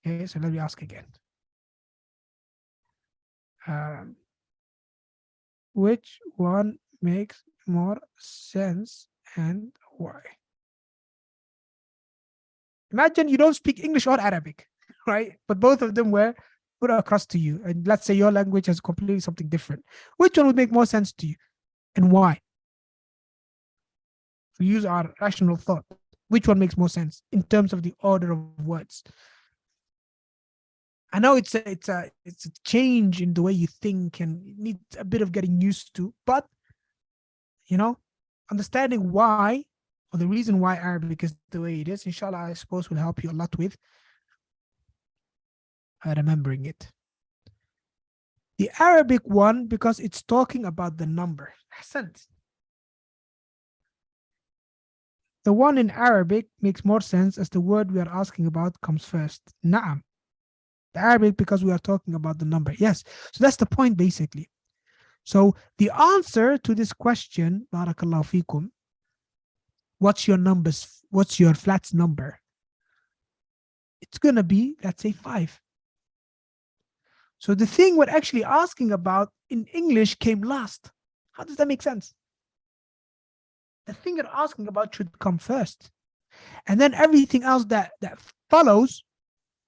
Okay, so let me ask again. Which one makes more sense and why? Imagine you don't speak English or Arabic, right? But both of them were put across to you. And let's say your language has completely something different. Which one would make more sense to you and why? We use our rational thought. Which one makes more sense in terms of the order of words? I know it's a change in the way you think and it needs a bit of getting used to, but understanding why or the reason why Arabic is the way it is, inshallah, I suppose will help you a lot with remembering it. The Arabic one, because it's talking about the number. Ahsant. The one in Arabic makes more sense as the word we are asking about comes first. Na'am. The Arabic because we are talking about the number. Yes. So that's the point basically. So the answer to this question, barakallahu fikum, what's your numbers? What's your flat's number? it's going to be, let's say, 5. So the thing we're actually asking about in English came last. How does that make sense? The thing you're asking about should come first. And then everything else that follows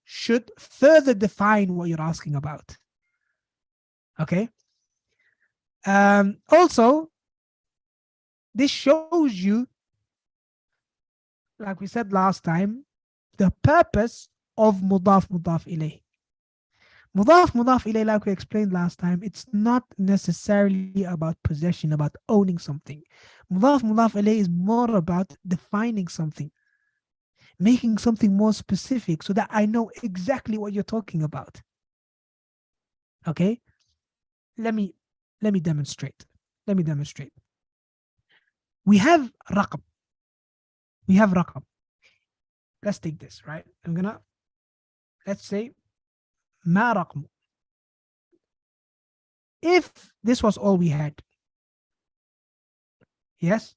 should further define what you're asking about. Okay? Also, this shows you, like we said last time, the purpose of mudaf ilayh. Mudaf ilayh, like we explained last time, it's not necessarily about possession, about owning something. Mudaf ilayh is more about defining something, making something more specific so that I know exactly what you're talking about. Okay? Let me demonstrate. We have raqam. Let's take this, right? Let's say ma raqmu. If this was all we had, yes,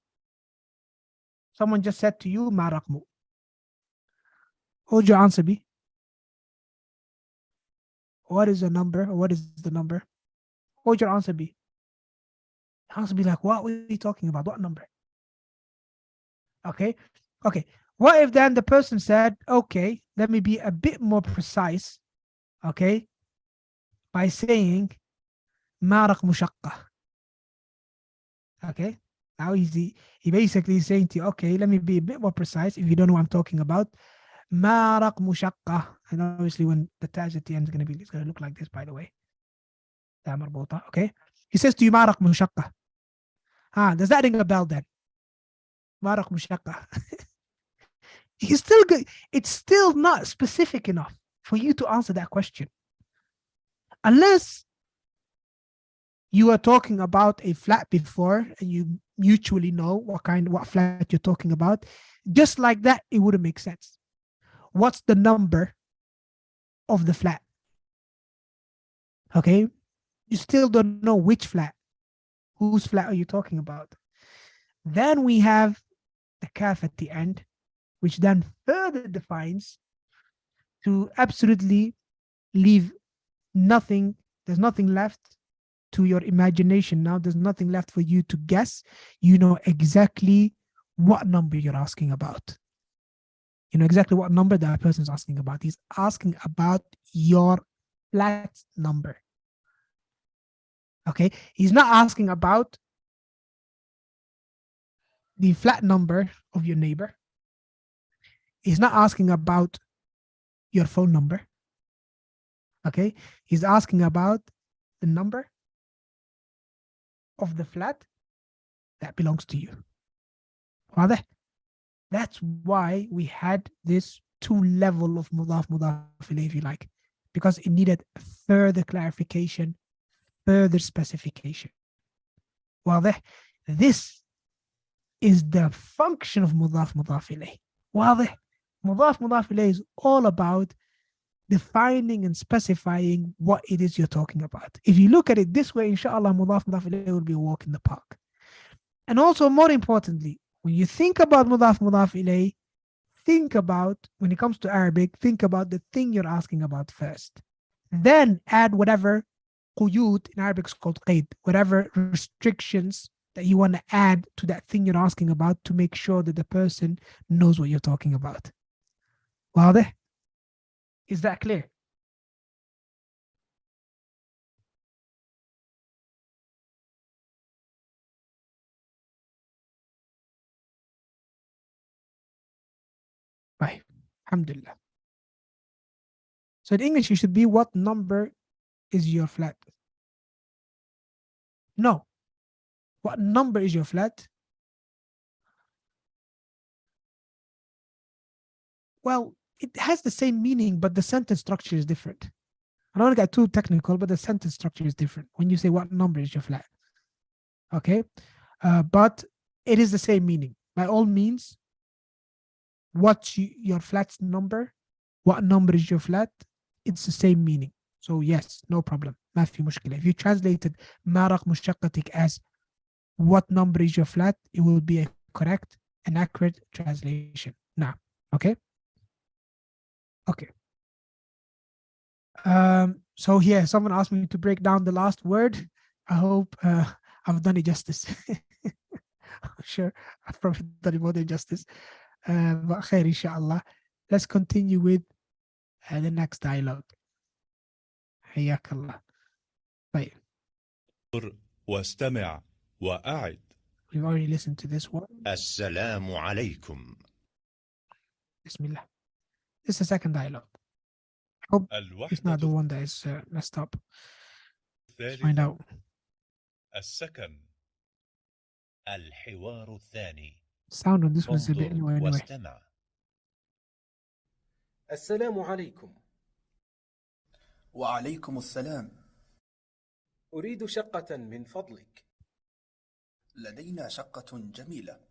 someone just said to you ma raqmu, what would your answer be? What is the number? Or what is the number? What would your answer be? The answer would be like, what were you talking about? What number? Okay. What if then the person said, okay, let me be a bit more precise, okay, by saying maraq mushaqqa. Okay. Now he basically is saying to you, okay, let me be a bit more precise if you don't know what I'm talking about. Maraq mushaqqa. And obviously when the taj at the end is going to look like this, by the way. Okay. He says to you maraq mushaqqa. Does that ring a bell then? Maraq mushaqqa. He's still good. It's still not specific enough for you to answer that question. Unless you are talking about a flat before and you mutually know what flat you're talking about. Just like that, it wouldn't make sense. What's the number of the flat? Okay. You still don't know which flat. Whose flat are you talking about? Then we have the kaf at the end, which then further defines to absolutely leave nothing. There's nothing left to your imagination now. There's nothing left for you to guess. You know exactly what number you're asking about. You know exactly what number that person is asking about. He's asking about your flat number. Okay? He's not asking about the flat number of your neighbor. He's not asking about your phone number. Okay? He's asking about the number of the flat that belongs to you. That's why we had this 2 level of mudaf ilayh, if you like, because it needed further clarification, further specification. This is the function of mudaf ilayh. Mudaf ilayh is all about defining and specifying what it is you're talking about. If you look at it this way, inshallah, mudaf ilayh will be a walk in the park. And also, more importantly, when you think about mudaf ilayh, think about, when it comes to Arabic, think about the thing you're asking about first. Then add whatever quyud, in Arabic is called qaid, whatever restrictions that you want to add to that thing you're asking about to make sure that the person knows what you're talking about. واضح? Is that clear? Right. Alhamdulillah. So in English, it should be, what number is your flat? No. What number is your flat? Well, it has the same meaning, but the sentence structure is different. I don't want to get too technical, but the sentence structure is different when you say what number is your flat. Okay? But it is the same meaning. By all means, what's your flat's number? What number is your flat? It's the same meaning. So yes, no problem. ما في مشكلة. If you translated maraq mushaqqatik as what number is your flat, it will be a correct and accurate translation. Now, okay? Okay. So yeah, someone asked me to break down the last word. I hope I've done it justice. I'm sure I've probably done it more than justice. But khair, inshallah. Let's continue with the next dialogue. حياك الله. طيب. واستمع وأعد. We've already listened to this one. السلام عليكم. Bismillah. This is the second dialogue. I hope it's not the الوحدة one that is messed up. Let's find الثالثة. out. السكن. الحوار الثاني. Sound on this one is a bit انظر new anyway. واستمع. السلام عليكم. وعليكم السلام. أريد شقة من فضلك. لدينا شقة جميلة.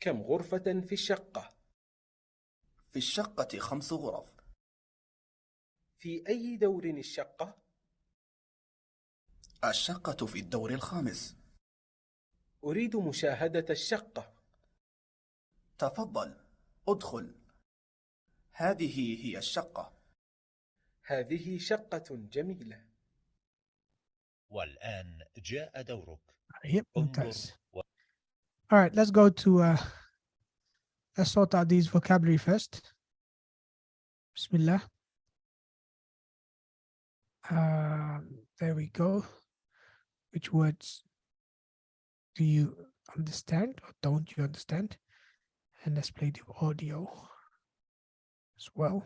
كم غرفة في الشقة؟ في الشقة 5 غرف. في أي دور الشقة؟ الشقة في الدور الخامس. أريد مشاهدة الشقة. تفضل، ادخل. هذه هي الشقة. هذه شقة جميلة. والآن جاء دورك. Yep, انظر ممتاز. All right, let's go to let's sort out these vocabulary first. Bismillah. There we go. Which words do you understand or don't you understand? And let's play the audio as well.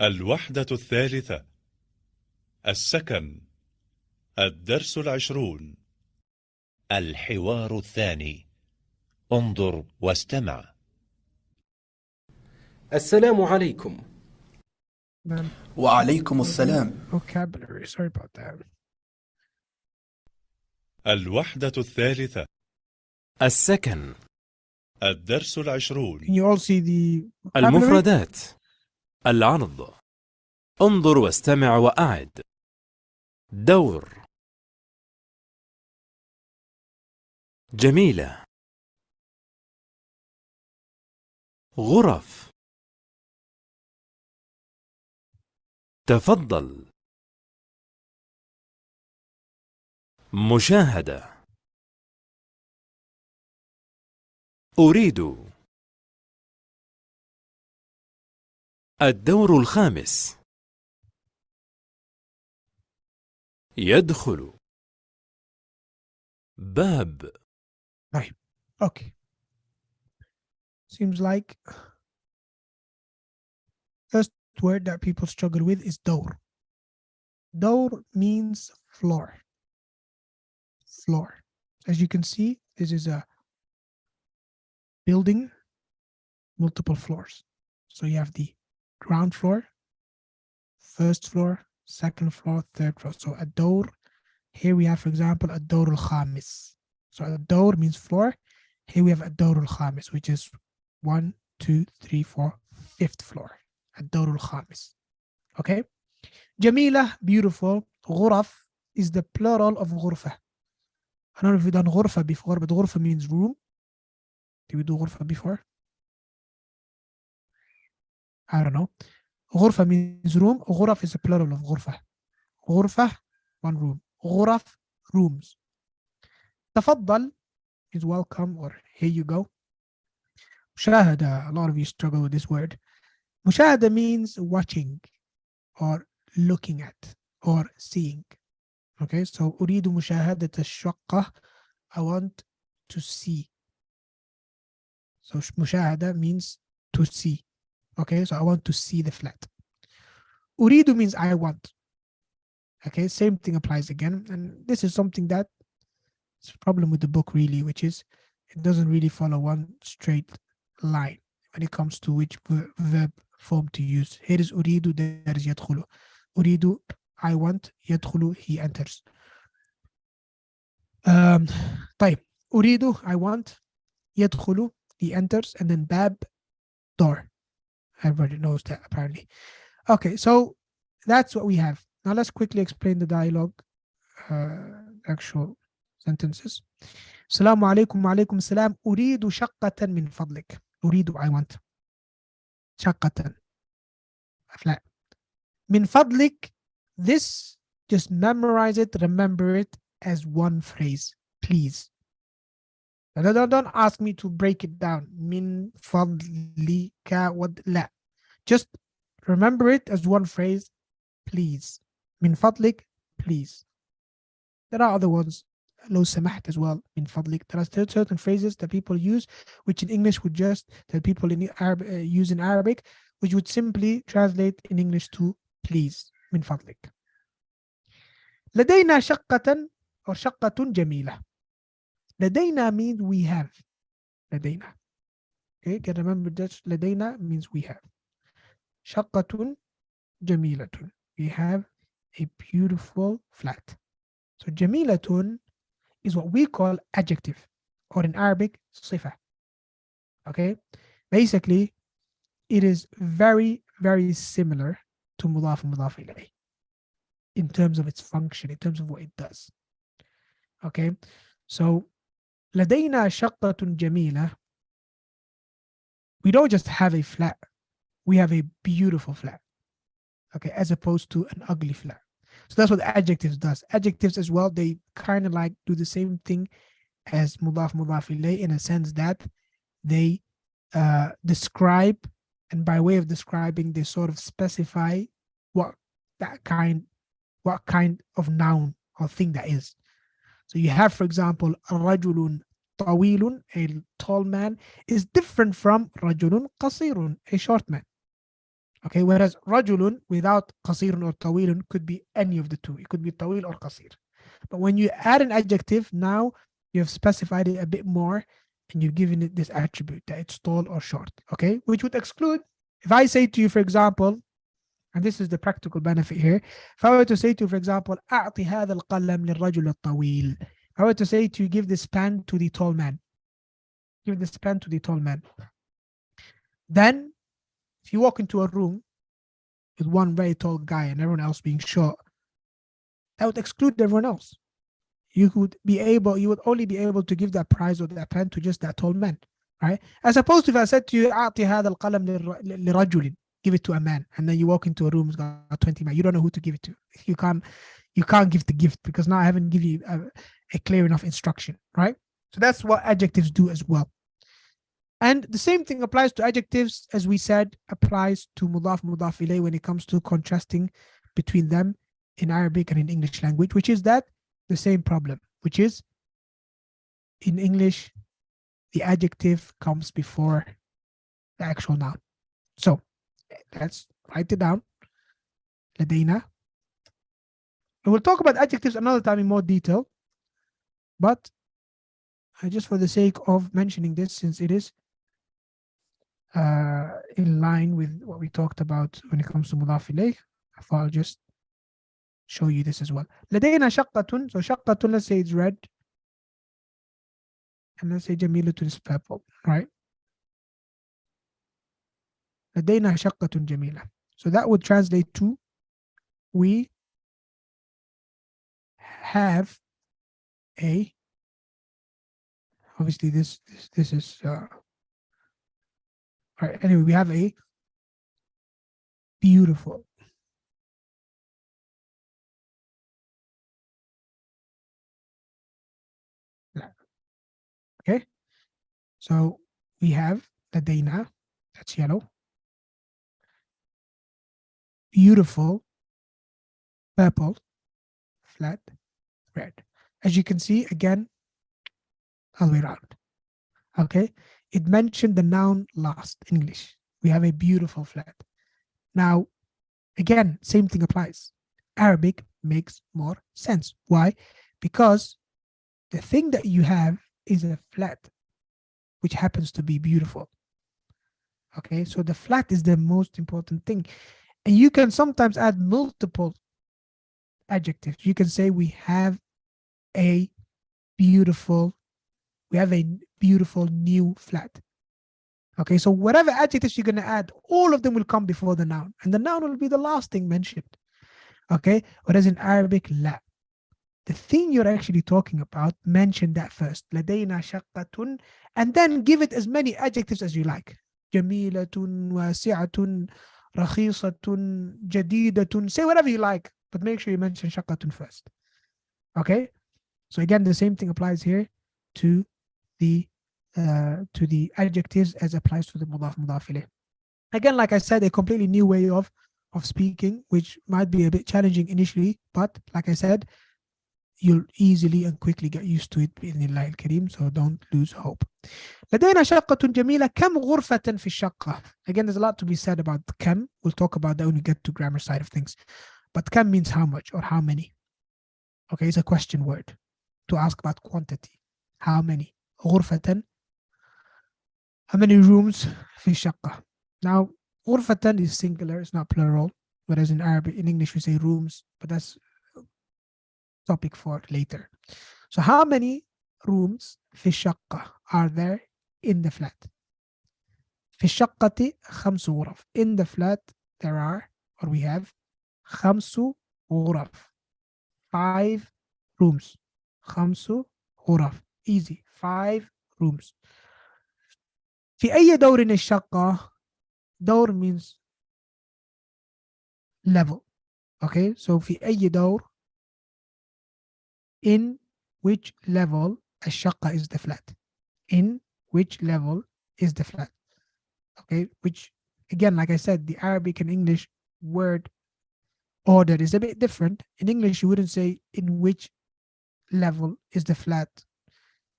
الوحدة الثالثة. السكن. الدرس 20. الحوار الثاني. انظر واستمع. السلام عليكم. وعليكم السلام. Vocabulary, sorry about that. الوحدة الثالثة. السكن. الدرس 20. Can you all see the vocabulary? المفردات. العرض. انظر واستمع وأعد. دور. جميلة. غرف. تفضل. مشاهدة. أريد. الدور الخامس. يدخل. باب. Right. Okay. Seems like first word that people struggle with is dawr. Dawr means floor. Floor. As you can see, this is a building, multiple floors. So you have the ground floor, first floor, second floor, third floor. So a dawr, here we have, for example, a dawr al-khamis. So a dawr means floor. Here we have a dawr al-khamis, which is 1, 2, 3, 4, 5th floor. A dawr al-khamis. Okay? Jamila, beautiful. Ghuraf is the plural of ghurfa. I don't know if we've done ghurfa before, but ghurfa means room. Did we do ghurfa before? I don't know. Ghurfa means room. Ghuraf is a plural of ghurfa. Ghurfa, one room. Ghuraf, rooms. Tafaddal is welcome or here you go. Mushahada, a lot of you struggle with this word. Mushahada means watching or looking at or seeing. Okay, so أريد مشاهدة الشقة. I want to see. So mushahada means to see. Okay, so I want to see the flat. Uridu means I want. Okay, same thing applies again. And this is something that is a problem with the book really, which is it doesn't really follow one straight line when it comes to which verb form to use. Here is Uridu, there is Yadkhulu. Uridu, I want. Yadkhulu, he enters. طيب. Uridu, I want. Yadkhulu, he enters. And then Bab, door. Everybody knows that apparently. Okay, so that's what we have. Now let's quickly explain the dialogue, actual sentences. Assalamu alaikum wa alaikum salam. أريد شقة من فضلك. أريد, I want. شقة. Flat. من فضلك. This, just memorize it, remember it as one phrase, please. Don't ask me to break it down. من فضلك لا. Just remember it as one phrase, please. من فضلك, please. There are other ones, لو سمحت as well, من فضلك. There are certain phrases that people use, which in English would just, that people in use in Arabic, which would simply translate in English to please. من فضلك. لدينا شقة or شقة جميلة. لدينا means we have. لدينا. Okay, can remember that لدينا means we have. شقة جميلة. We have a beautiful flat. So جميلة is what we call adjective, or in Arabic, صفة. Okay, basically, it is very, very similar to مضاف مضاف إليه in terms of its function, in terms of what it does. Okay, so لدينا شقة جميلة. We don't just have a flat, we have a beautiful flat. Okay, as opposed to an ugly flat. So that's what adjectives does. Adjectives as well, they kind of like do the same thing as mudaf mudaf ilayh, in a sense that they describe, and by way of describing, they sort of specify what kind of noun or thing that is. So you have, for example, rajulun tawilun, a tall man, is different from rajulun qasirun, a short man. Okay, whereas rajulun without qasirun or tawilun could be any of the two. It could be tawil or qasir. But when you add an adjective, now you have specified it a bit more, and you've given it this attribute that it's tall or short. Okay, which would exclude, if I say to you, for example, and this is the practical benefit here, if I were to say to you, for example, أعطي هذا القلم للرجل الطويل. If I were to say to you, give this pen to the tall man. Give this pen to the tall man. Then, if you walk into a room with one very tall guy and everyone else being short, that would exclude everyone else. You would only be able to give that prize or that pen to just that tall man, right? As opposed to if I said to you, أعطي هذا القلم لرجل, give it to a man, and then you walk into a room, it's got 20 men, you don't know who to give it to. You can't give the gift because now I haven't given you a clear enough instruction, right? So that's what adjectives do as well. And the same thing applies to adjectives, as we said, applies to mudaf mudaf ilayh when it comes to contrasting between them in Arabic and in English language, which is that the same problem, which is in English, the adjective comes before the actual noun. So let's write it down. لدينا. And we'll talk about adjectives another time in more detail, but just for the sake of mentioning this, since it is in line with what we talked about when it comes to mudaf ilayh, I thought I'll just show you this as well. لدينا شقة. So شقة, let's say it's red, and let's say جميلة is purple, right? لدينا شقة جميلة. So that would translate to we have a, obviously this is all right, anyway, we have a beautiful flat. Okay, so we have لدينا, that's yellow, beautiful purple, flat red. As you can see, again, all the way around. Okay, it mentioned the noun last in English. We have a beautiful flat. Now, again, same thing applies. Arabic makes more sense. Why? Because the thing that you have is a flat, which happens to be beautiful. Okay, so the flat is the most important thing. And you can sometimes add multiple adjectives. You can say we have a beautiful new flat. Okay, so whatever adjectives you're going to add, all of them will come before the noun, and the noun will be the last thing mentioned. Okay, whereas in Arabic, لا. The thing you're actually talking about, mention that first. لدينا شقة, and then give it as many adjectives as you like. جميلة, واسعة, رخيصة, جديدة. Say whatever you like, but make sure you mention شقة first. Okay, so again, the same thing applies here to the adjectives as applies to the مضاف مضاف إليه. Again, like I said, a completely new way of speaking, which might be a bit challenging initially, but like I said, you'll easily and quickly get used to it بإذن الله الكريم, so don't lose hope. لدينا شقة جميلة. كم غرفة في الشقة? Again, there's a lot to be said about كم. We'll talk about that when we get to grammar side of things. But كم means how much or how many. Okay, it's a question word to ask about quantity. How many? غرفة. How many rooms في الشقة? Now, غرفة is singular, it's not plural. Whereas in Arabic, in English, we say rooms, but that's topic for later. So how many rooms في الشقة are there in the flat? في الشقة 5 غرف. In the flat there are, or we have, 5 غرف. 5 rooms. 5 غرف. Easy. 5 rooms. في أي دور الشقة? دور means level. Okay, so في أي دور, in which level الشقة is the flat. In which level is the flat. Okay, which again, like I said, the Arabic and English word order is a bit different. In English, you wouldn't say in which level is the flat.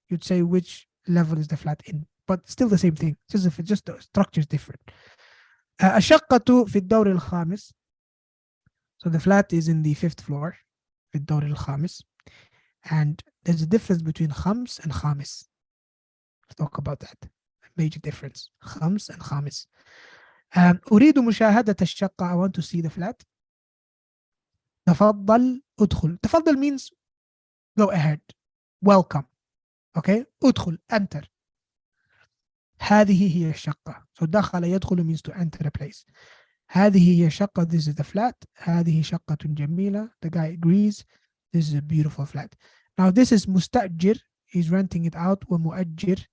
You'd say which level is the flat in, but still the same thing. Just the structure is different. الشقة في الدور الخامس. So the flat is in the 5th floor. في الدور الخامس. And there's a difference between خمس and خامس. Let's talk about that. A major difference. خمس and خامس. أريد مشاهدة الشقة. I want to see the flat. تفضل ادخل. تفضل means go ahead. Welcome. Okay. ادخل. Enter. هذه هي الشقة. So دخل يدخل means to enter a place. هذه هي الشقة. This is the flat. هذه شقة جميلة. The guy agrees. This is a beautiful flat. Now this is مستأجر. He's renting it out. ومؤجر.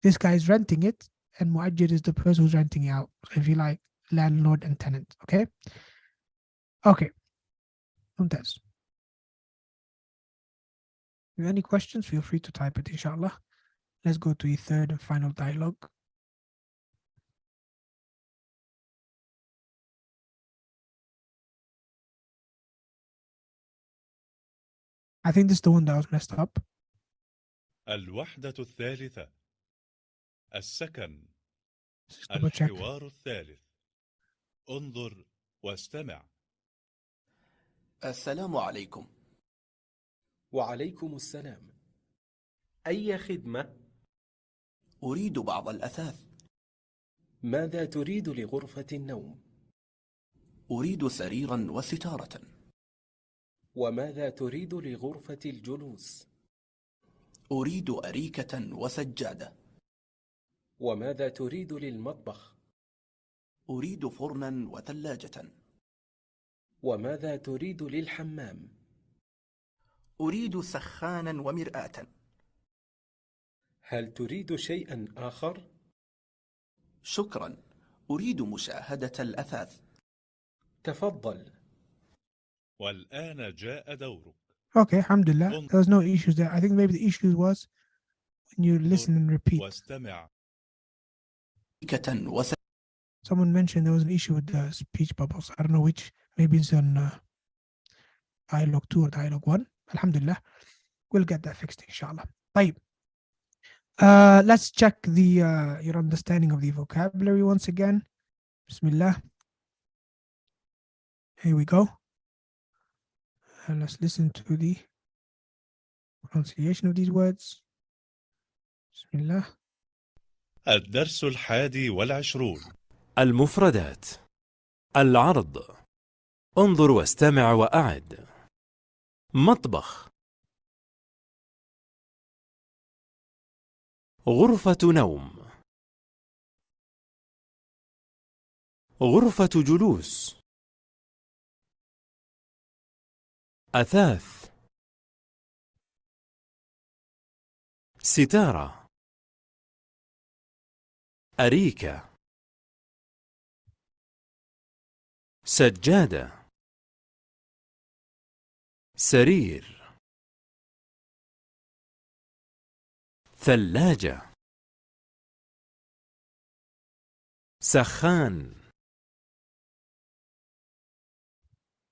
This guy is renting it. And مؤجر is the person who's renting it out. So if you like, landlord and tenant. Okay. Okay. ممتاز. If you have any questions, feel free to type it, inshallah. Let's go to the third and final dialogue. I think this is the one that was messed up. الوحدة الثالثة. السكن. Just double check. الحوار الثالث. انظر واستمع. السلام عليكم. وعليكم السلام. أي خدمة؟ أريد بعض الأثاث. ماذا تريد لغرفة النوم؟ أريد سريرا وستارة. وماذا تريد لغرفة الجلوس؟ أريد أريكة وسجادة. وماذا تريد للمطبخ؟ أريد فرنا وثلاجة. وماذا تريد للحمام؟ أريد سخانا ومرآة. هل تريد شيئا آخر؟ شكرا. أريد مشاهدة الأثاث. تفضل. والآن جاء دورك. Okay, alhamdulillah. There was no issues there. I think maybe the issue was when you listen and repeat. واستمع. Someone mentioned there was an issue with the speech bubbles. I don't know which. Maybe it's on dialogue 2 or dialogue 1. Alhamdulillah. We'll get that fixed, inshallah. طيب. Let's check the your understanding of the vocabulary once again. Bismillah. Here we go. And let's listen to the pronunciation of these words. Bismillah. الدرس 21. المفردات. العرض. انظر واستمع وأعد. مطبخ. غرفة نوم. غرفة جلوس. أثاث ستارة أريكة سجادة سرير ثلاجة سخان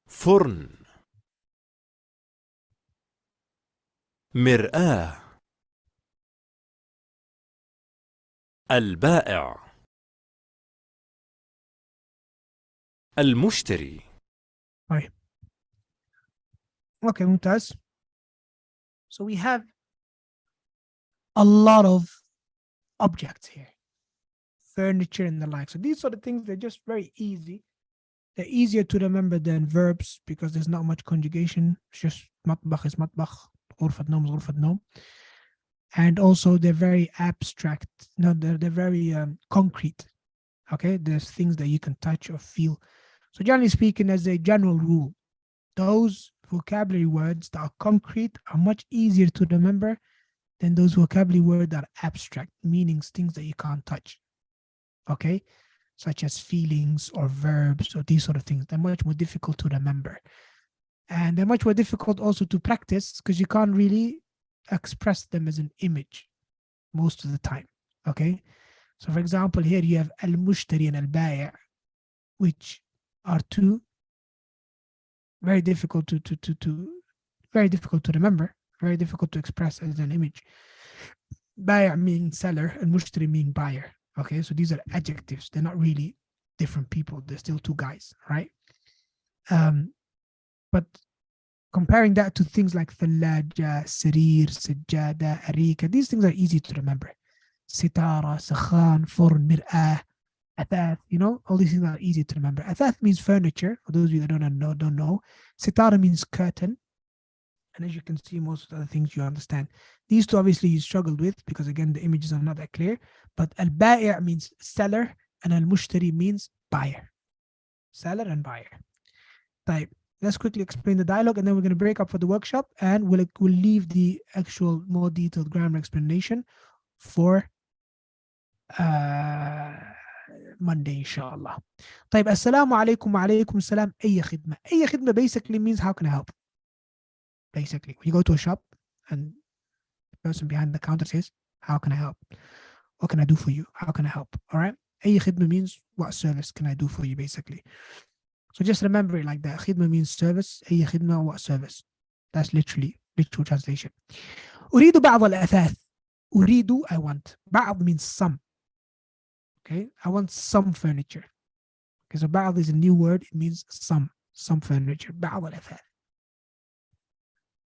فرن مرآة البائع المشتري. طيب. Okay, ممتاز. So we have a lot of objects here. Furniture and the like. So these sort of things, they're just very easy. They're easier to remember than verbs because there's not much conjugation. It's just مطبخ is مطبخ, غرفة نوم is غرفة نوم. And also they're very abstract. No, they're very concrete. Okay, there's things that you can touch or feel. So generally speaking, as a general rule, those vocabulary words that are concrete are much easier to remember than those vocabulary words that are abstract, meanings, things that you can't touch. Okay, such as feelings or verbs or these sort of things. They're much more difficult to remember. And they're much more difficult also to practice because you can't really express them as an image most of the time. Okay, so for example, here you have al-mushtari and al-bai', which are two very difficult to very difficult to remember, very difficult to express as an image. Bai' means seller and mushtari mean buyer. Okay, so these are adjectives. They're not really different people. They're still two guys, right? But comparing that to things like thallaja, sarir, sajjada, arika, these things are easy to remember. Sitara, sakhan, furn, mir'ah, athath, all these things are easy to remember. Athath means furniture, for those of you that don't know. Sitara means curtain. And as you can see, most of the other things you understand. These two obviously you struggled with because again, the images are not that clear. But al-bai' means seller and al-mushtari means buyer. Seller and buyer. Type. Let's quickly explain the dialogue and then we're going to break up for the workshop and we'll leave the actual more detailed grammar explanation for Monday inshallah. طيب السلام عليكم وعليكم السلام أي خدمة. أي خدمة basically means how can I help? Basically, when you go to a shop and the person behind the counter says, how can I help? What can I do for you? How can I help? All right. أي خدمة means what service can I do for you basically. So just remember it like that. خدمة means service. أي خدمة what service. That's literal translation. أريد بعض الأثاث. أريد I want. بعض means some. Okay. I want some furniture. Okay. So بعض is a new word. It means some furniture. بعض الأثاث.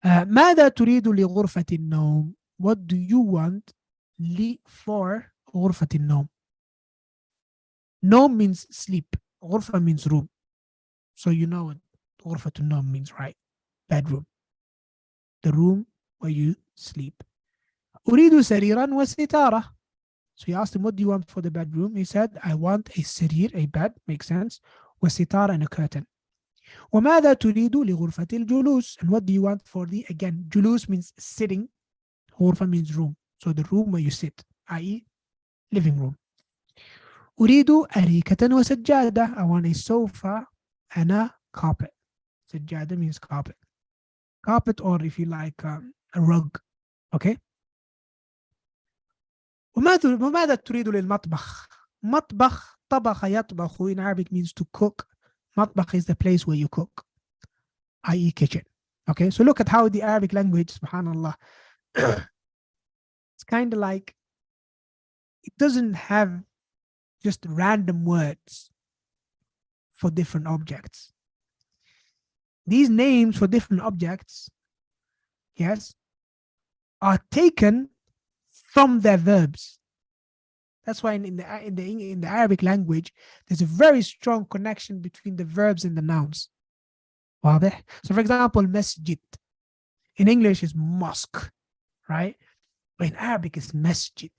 ماذا تريد لغرفة النوم? What do you want for غرفة النوم? نوم means sleep. غرفة means room. So you know what غرفة النوم means, right? Bedroom. The room where you sleep. أريد سريرا وستارة. So he asked him, what do you want for the bedroom? He said, I want a sarir, a bed, makes sense, وستارة and a curtain. وماذا تريد لغرفة الجلوس? And what do you want for the, again, جلوس means sitting, غرفة means room. So the room where you sit, i.e. living room. أريد أريكة وسجادة. I want a sofa and a carpet. سجادة means carpet. Carpet or if you like a rug. Okay. وماذا تريد للمطبخ? مطبخ طبخ يطبخ in Arabic means to cook. مطبخ is the place where you cook, i.e. kitchen. Okay, so look at how the Arabic language, subhanallah, it's kind of like it doesn't have just random words for different objects. These names for different objects, yes, are taken from their verbs. That's why in the Arabic language, there's a very strong connection between the verbs and the nouns. واضح? So for example, masjid. In English is mosque, right? But in Arabic is masjid,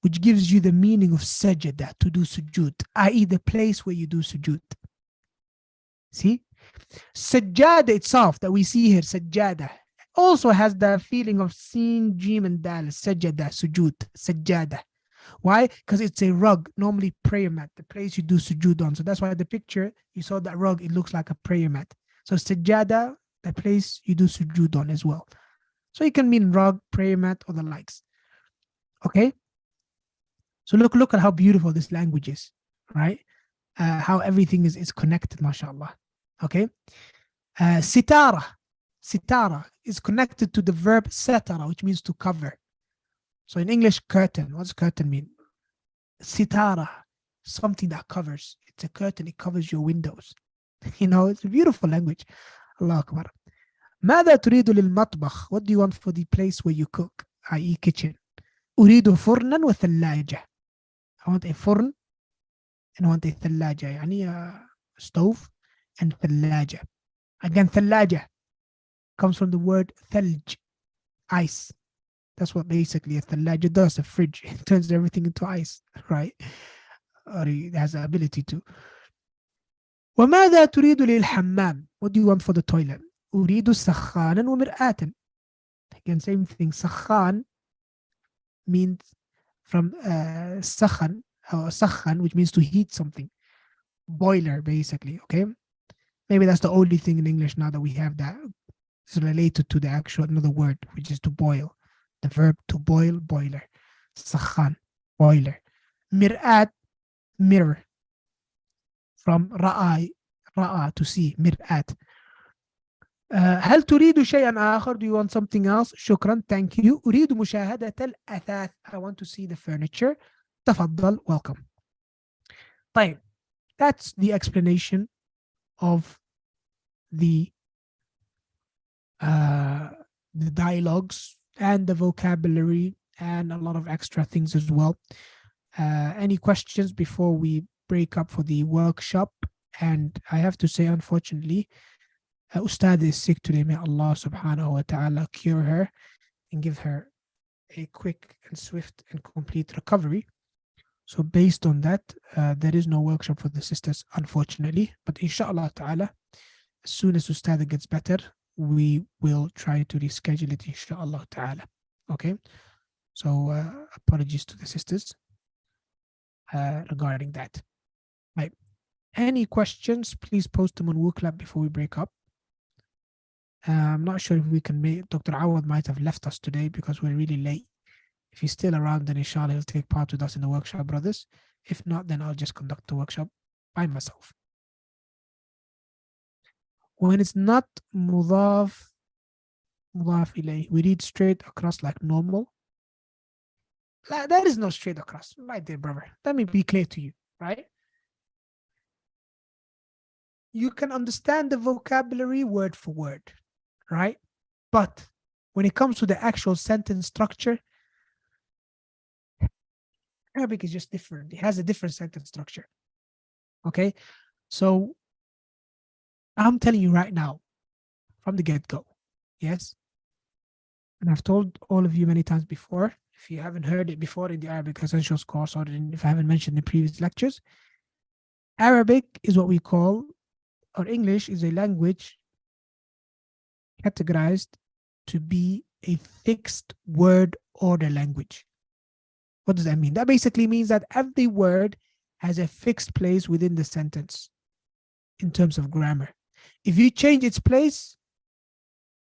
which gives you the meaning of sajada, to do sujood, i.e. the place where you do sujood. See? Sajjada itself that we see here, sajjada, also has the feeling of sin, jim, and dal, sajjada, sujud, sajjada. Why? Because it's a rug, normally prayer mat, the place you do sujud on. So that's why the picture, you saw that rug, it looks like a prayer mat. So sajjada, the place you do sujud on as well. So it can mean rug, prayer mat, or the likes. Okay? So look at how beautiful this language is, right? How everything is connected, mashallah. Okay? Sitara. Sitara is connected to the verb satara, which means to cover. So in English, curtain. What does curtain mean? Sitara, something that covers. It's a curtain, it covers your windows. It's a beautiful language. Allah Akbar. ماذا تريد للمطبخ? What do you want for the place where you cook, i.e. kitchen? أريد فرنا وثلاجة. I want a فرن and I want a ثلاجة, يعني a stove and ثلاجة. Again, ثلاجة comes from the word ثلج, ice. That's what basically a ثلاجة does, a fridge. It turns everything into ice, right? Or it has the ability to. وماذا تريد للحمام? What do you want for the toilet? أريد سخانا ومرآة. Again, same thing. سخان means from سخن, or سخن, which means to heat something. Boiler, basically, okay? Maybe that's the only thing in English now that we have that is related to the actual another word, which is to boil. The verb to boil, boiler. سخان, boiler. مرآة, mirror. From ra'a, to see, مرآة. هل تريد شيئا آخر? Do you want something else? شكرا, thank you. أريد مشاهدة الأثاث. I want to see the furniture. تفضل, welcome. طيب, that's the explanation of the dialogues and the vocabulary and a lot of extra things as well. Any questions before we break up for the workshop? And I have to say, unfortunately, Ustad is sick today. May Allah subhanahu wa ta'ala cure her and give her a quick and swift and complete recovery. So based on that, there is no workshop for the sisters, unfortunately. But inshallah ta'ala, as soon as Ustad gets better, we will try to reschedule it, inshallah ta'ala. Okay? So apologies to the sisters regarding that. Right. Any questions, please post them on WooClap before we break up. I'm not sure if we can make, Dr. Awad might have left us today because we're really late. If he's still around, then inshallah he'll take part with us in the workshop, brothers. If not, then I'll just conduct the workshop by myself. When it's not mudaf ilayh, we read straight across like normal. There is no straight across, my dear brother. Let me be clear to you, right? You can understand the vocabulary word for word, right? But when it comes to the actual sentence structure, Arabic is just different. It has a different sentence structure. Okay? So I'm telling you right now, from the get-go, yes? And I've told all of you many times before, if you haven't heard it before in the Arabic Essentials course, or if I haven't mentioned in previous lectures, Arabic is what we call, or English is a language categorized to be a fixed word order language. What does that mean? That basically means that every word has a fixed place within the sentence in terms of grammar. If you change its place,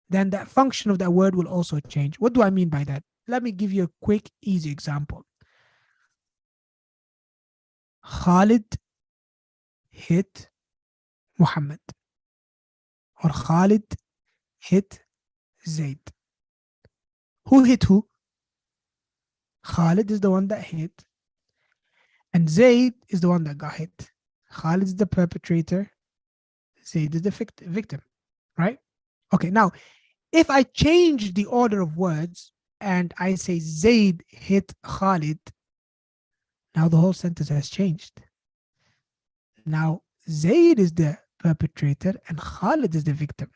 then that function of that word will also change. What do I mean by that? Let me give you a quick, easy example. Khalid hit Muhammad, or Khalid hit Zaid. Who hit who? Khalid is the one that hit, and Zaid is the one that got hit. Khalid is the perpetrator, Zaid is the victim, right? Okay, now, if I change the order of words and I say Zaid hit Khalid, now the whole sentence has changed. Now, Zaid is the perpetrator and Khalid is the victim.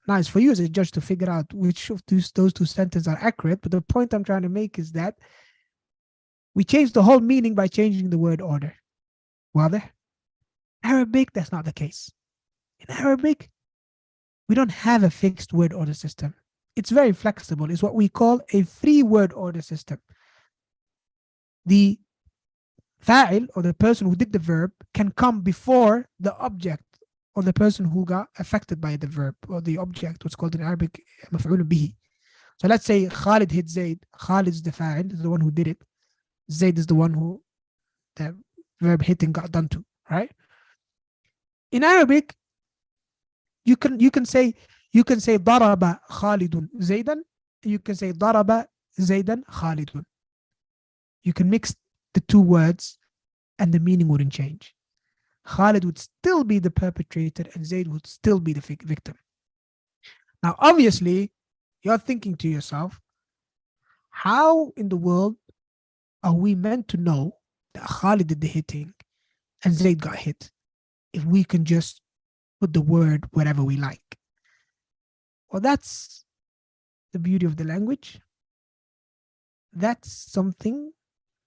Now, it's for you as a judge to figure out which of those two sentences are accurate, but the point I'm trying to make is that we changed the whole meaning by changing the word order. Wadah? Arabic, that's not the case. In Arabic, we don't have a fixed word order system. It's very flexible. It's what we call a free word order system. The fa'il, or the person who did the verb, can come before the object or the person who got affected by the verb or the object, what's called in Arabic مفعول به. So let's say Khalid hit Zaid. Khalid is the fa'il, is the one who did it. Zaid is the one who the verb hitting got done to, right? In Arabic, you can say ضرب خالد زيدا. You can say ضرب زيدا خالد. You can mix the two words and the meaning wouldn't change. Khalid would still be the perpetrator and Zayd would still be the victim. Now, obviously, you're thinking to yourself, how in the world are we meant to know that Khalid did the hitting and Zayd got hit if we can just put the word wherever we like? Well, that's the beauty of the language. That's something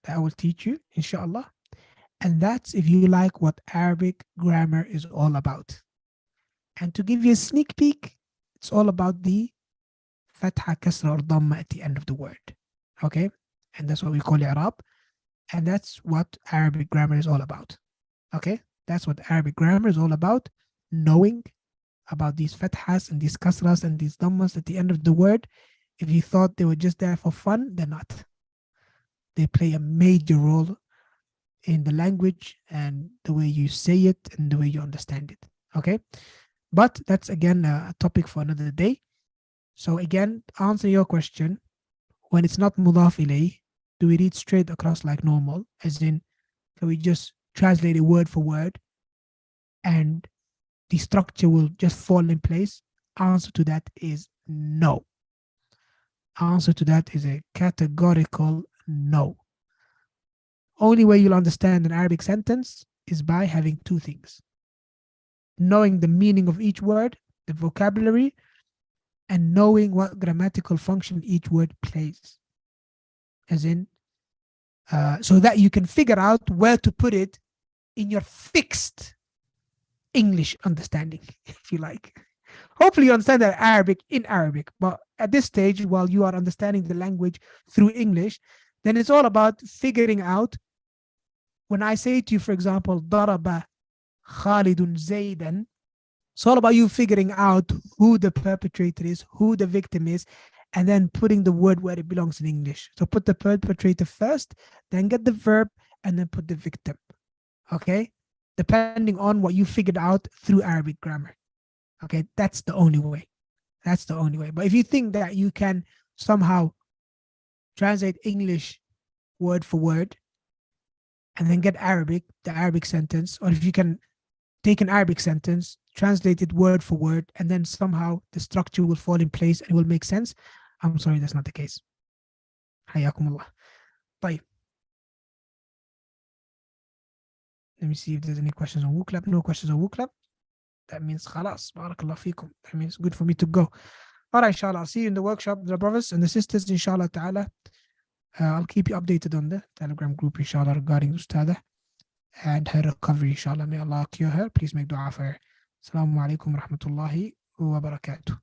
that I will teach you, inshallah. And that's, if you like, what Arabic grammar is all about. And to give you a sneak peek, it's all about the fatha, kasra, or dhamma at the end of the word. Okay? And that's what we call i'rab. And that's what Arabic grammar is all about. Okay? That's what Arabic grammar is all about. Knowing about these fathas and these kasras and these dhammas at the end of the word. If you thought they were just there for fun, they're not. They play a major role in the language and the way you say it and the way you understand it. Okay? But that's again a topic for another day. So again, answer your question. When it's not mudaf ilayh, do we read straight across like normal? As in, can we just translate it word for word and the structure will just fall in place? Answer to that is no. Answer to that is a categorical no. Only way you'll understand an Arabic sentence is by having two things: knowing the meaning of each word, the vocabulary, and knowing what grammatical function each word plays. As in, so that you can figure out where to put it in your fixed English understanding, if you like. Hopefully you understand that Arabic in Arabic, but at this stage, while you are understanding the language through English, then it's all about figuring out. When I say to you, for example, ضرب خالد زيدا, it's all about you figuring out who the perpetrator is, who the victim is, and then putting the word where it belongs in English. So put the perpetrator first, then get the verb, and then put the victim. Okay? Depending on what you figured out through Arabic grammar. Okay? That's the only way. That's the only way. But if you think that you can somehow translate English word for word and then get Arabic, the Arabic sentence, or if you can take an Arabic sentence, translate it word for word, and then somehow the structure will fall in place and it will make sense, I'm sorry, that's not the case. حياكم الله. طيب. Let me see if there's any questions on WooClub. No questions on WooClub. That means خلاص. Barakallah fikum. That means good for me to go. All right, inshallah. I'll see you in the workshop, the brothers and the sisters, inshallah ta'ala. I'll keep you updated on the Telegram group, inshallah, regarding Ustada and her recovery, inshallah. May Allah cure her. Please make dua for her. Assalamu alaikum wa rahmatullahi wa barakatuh.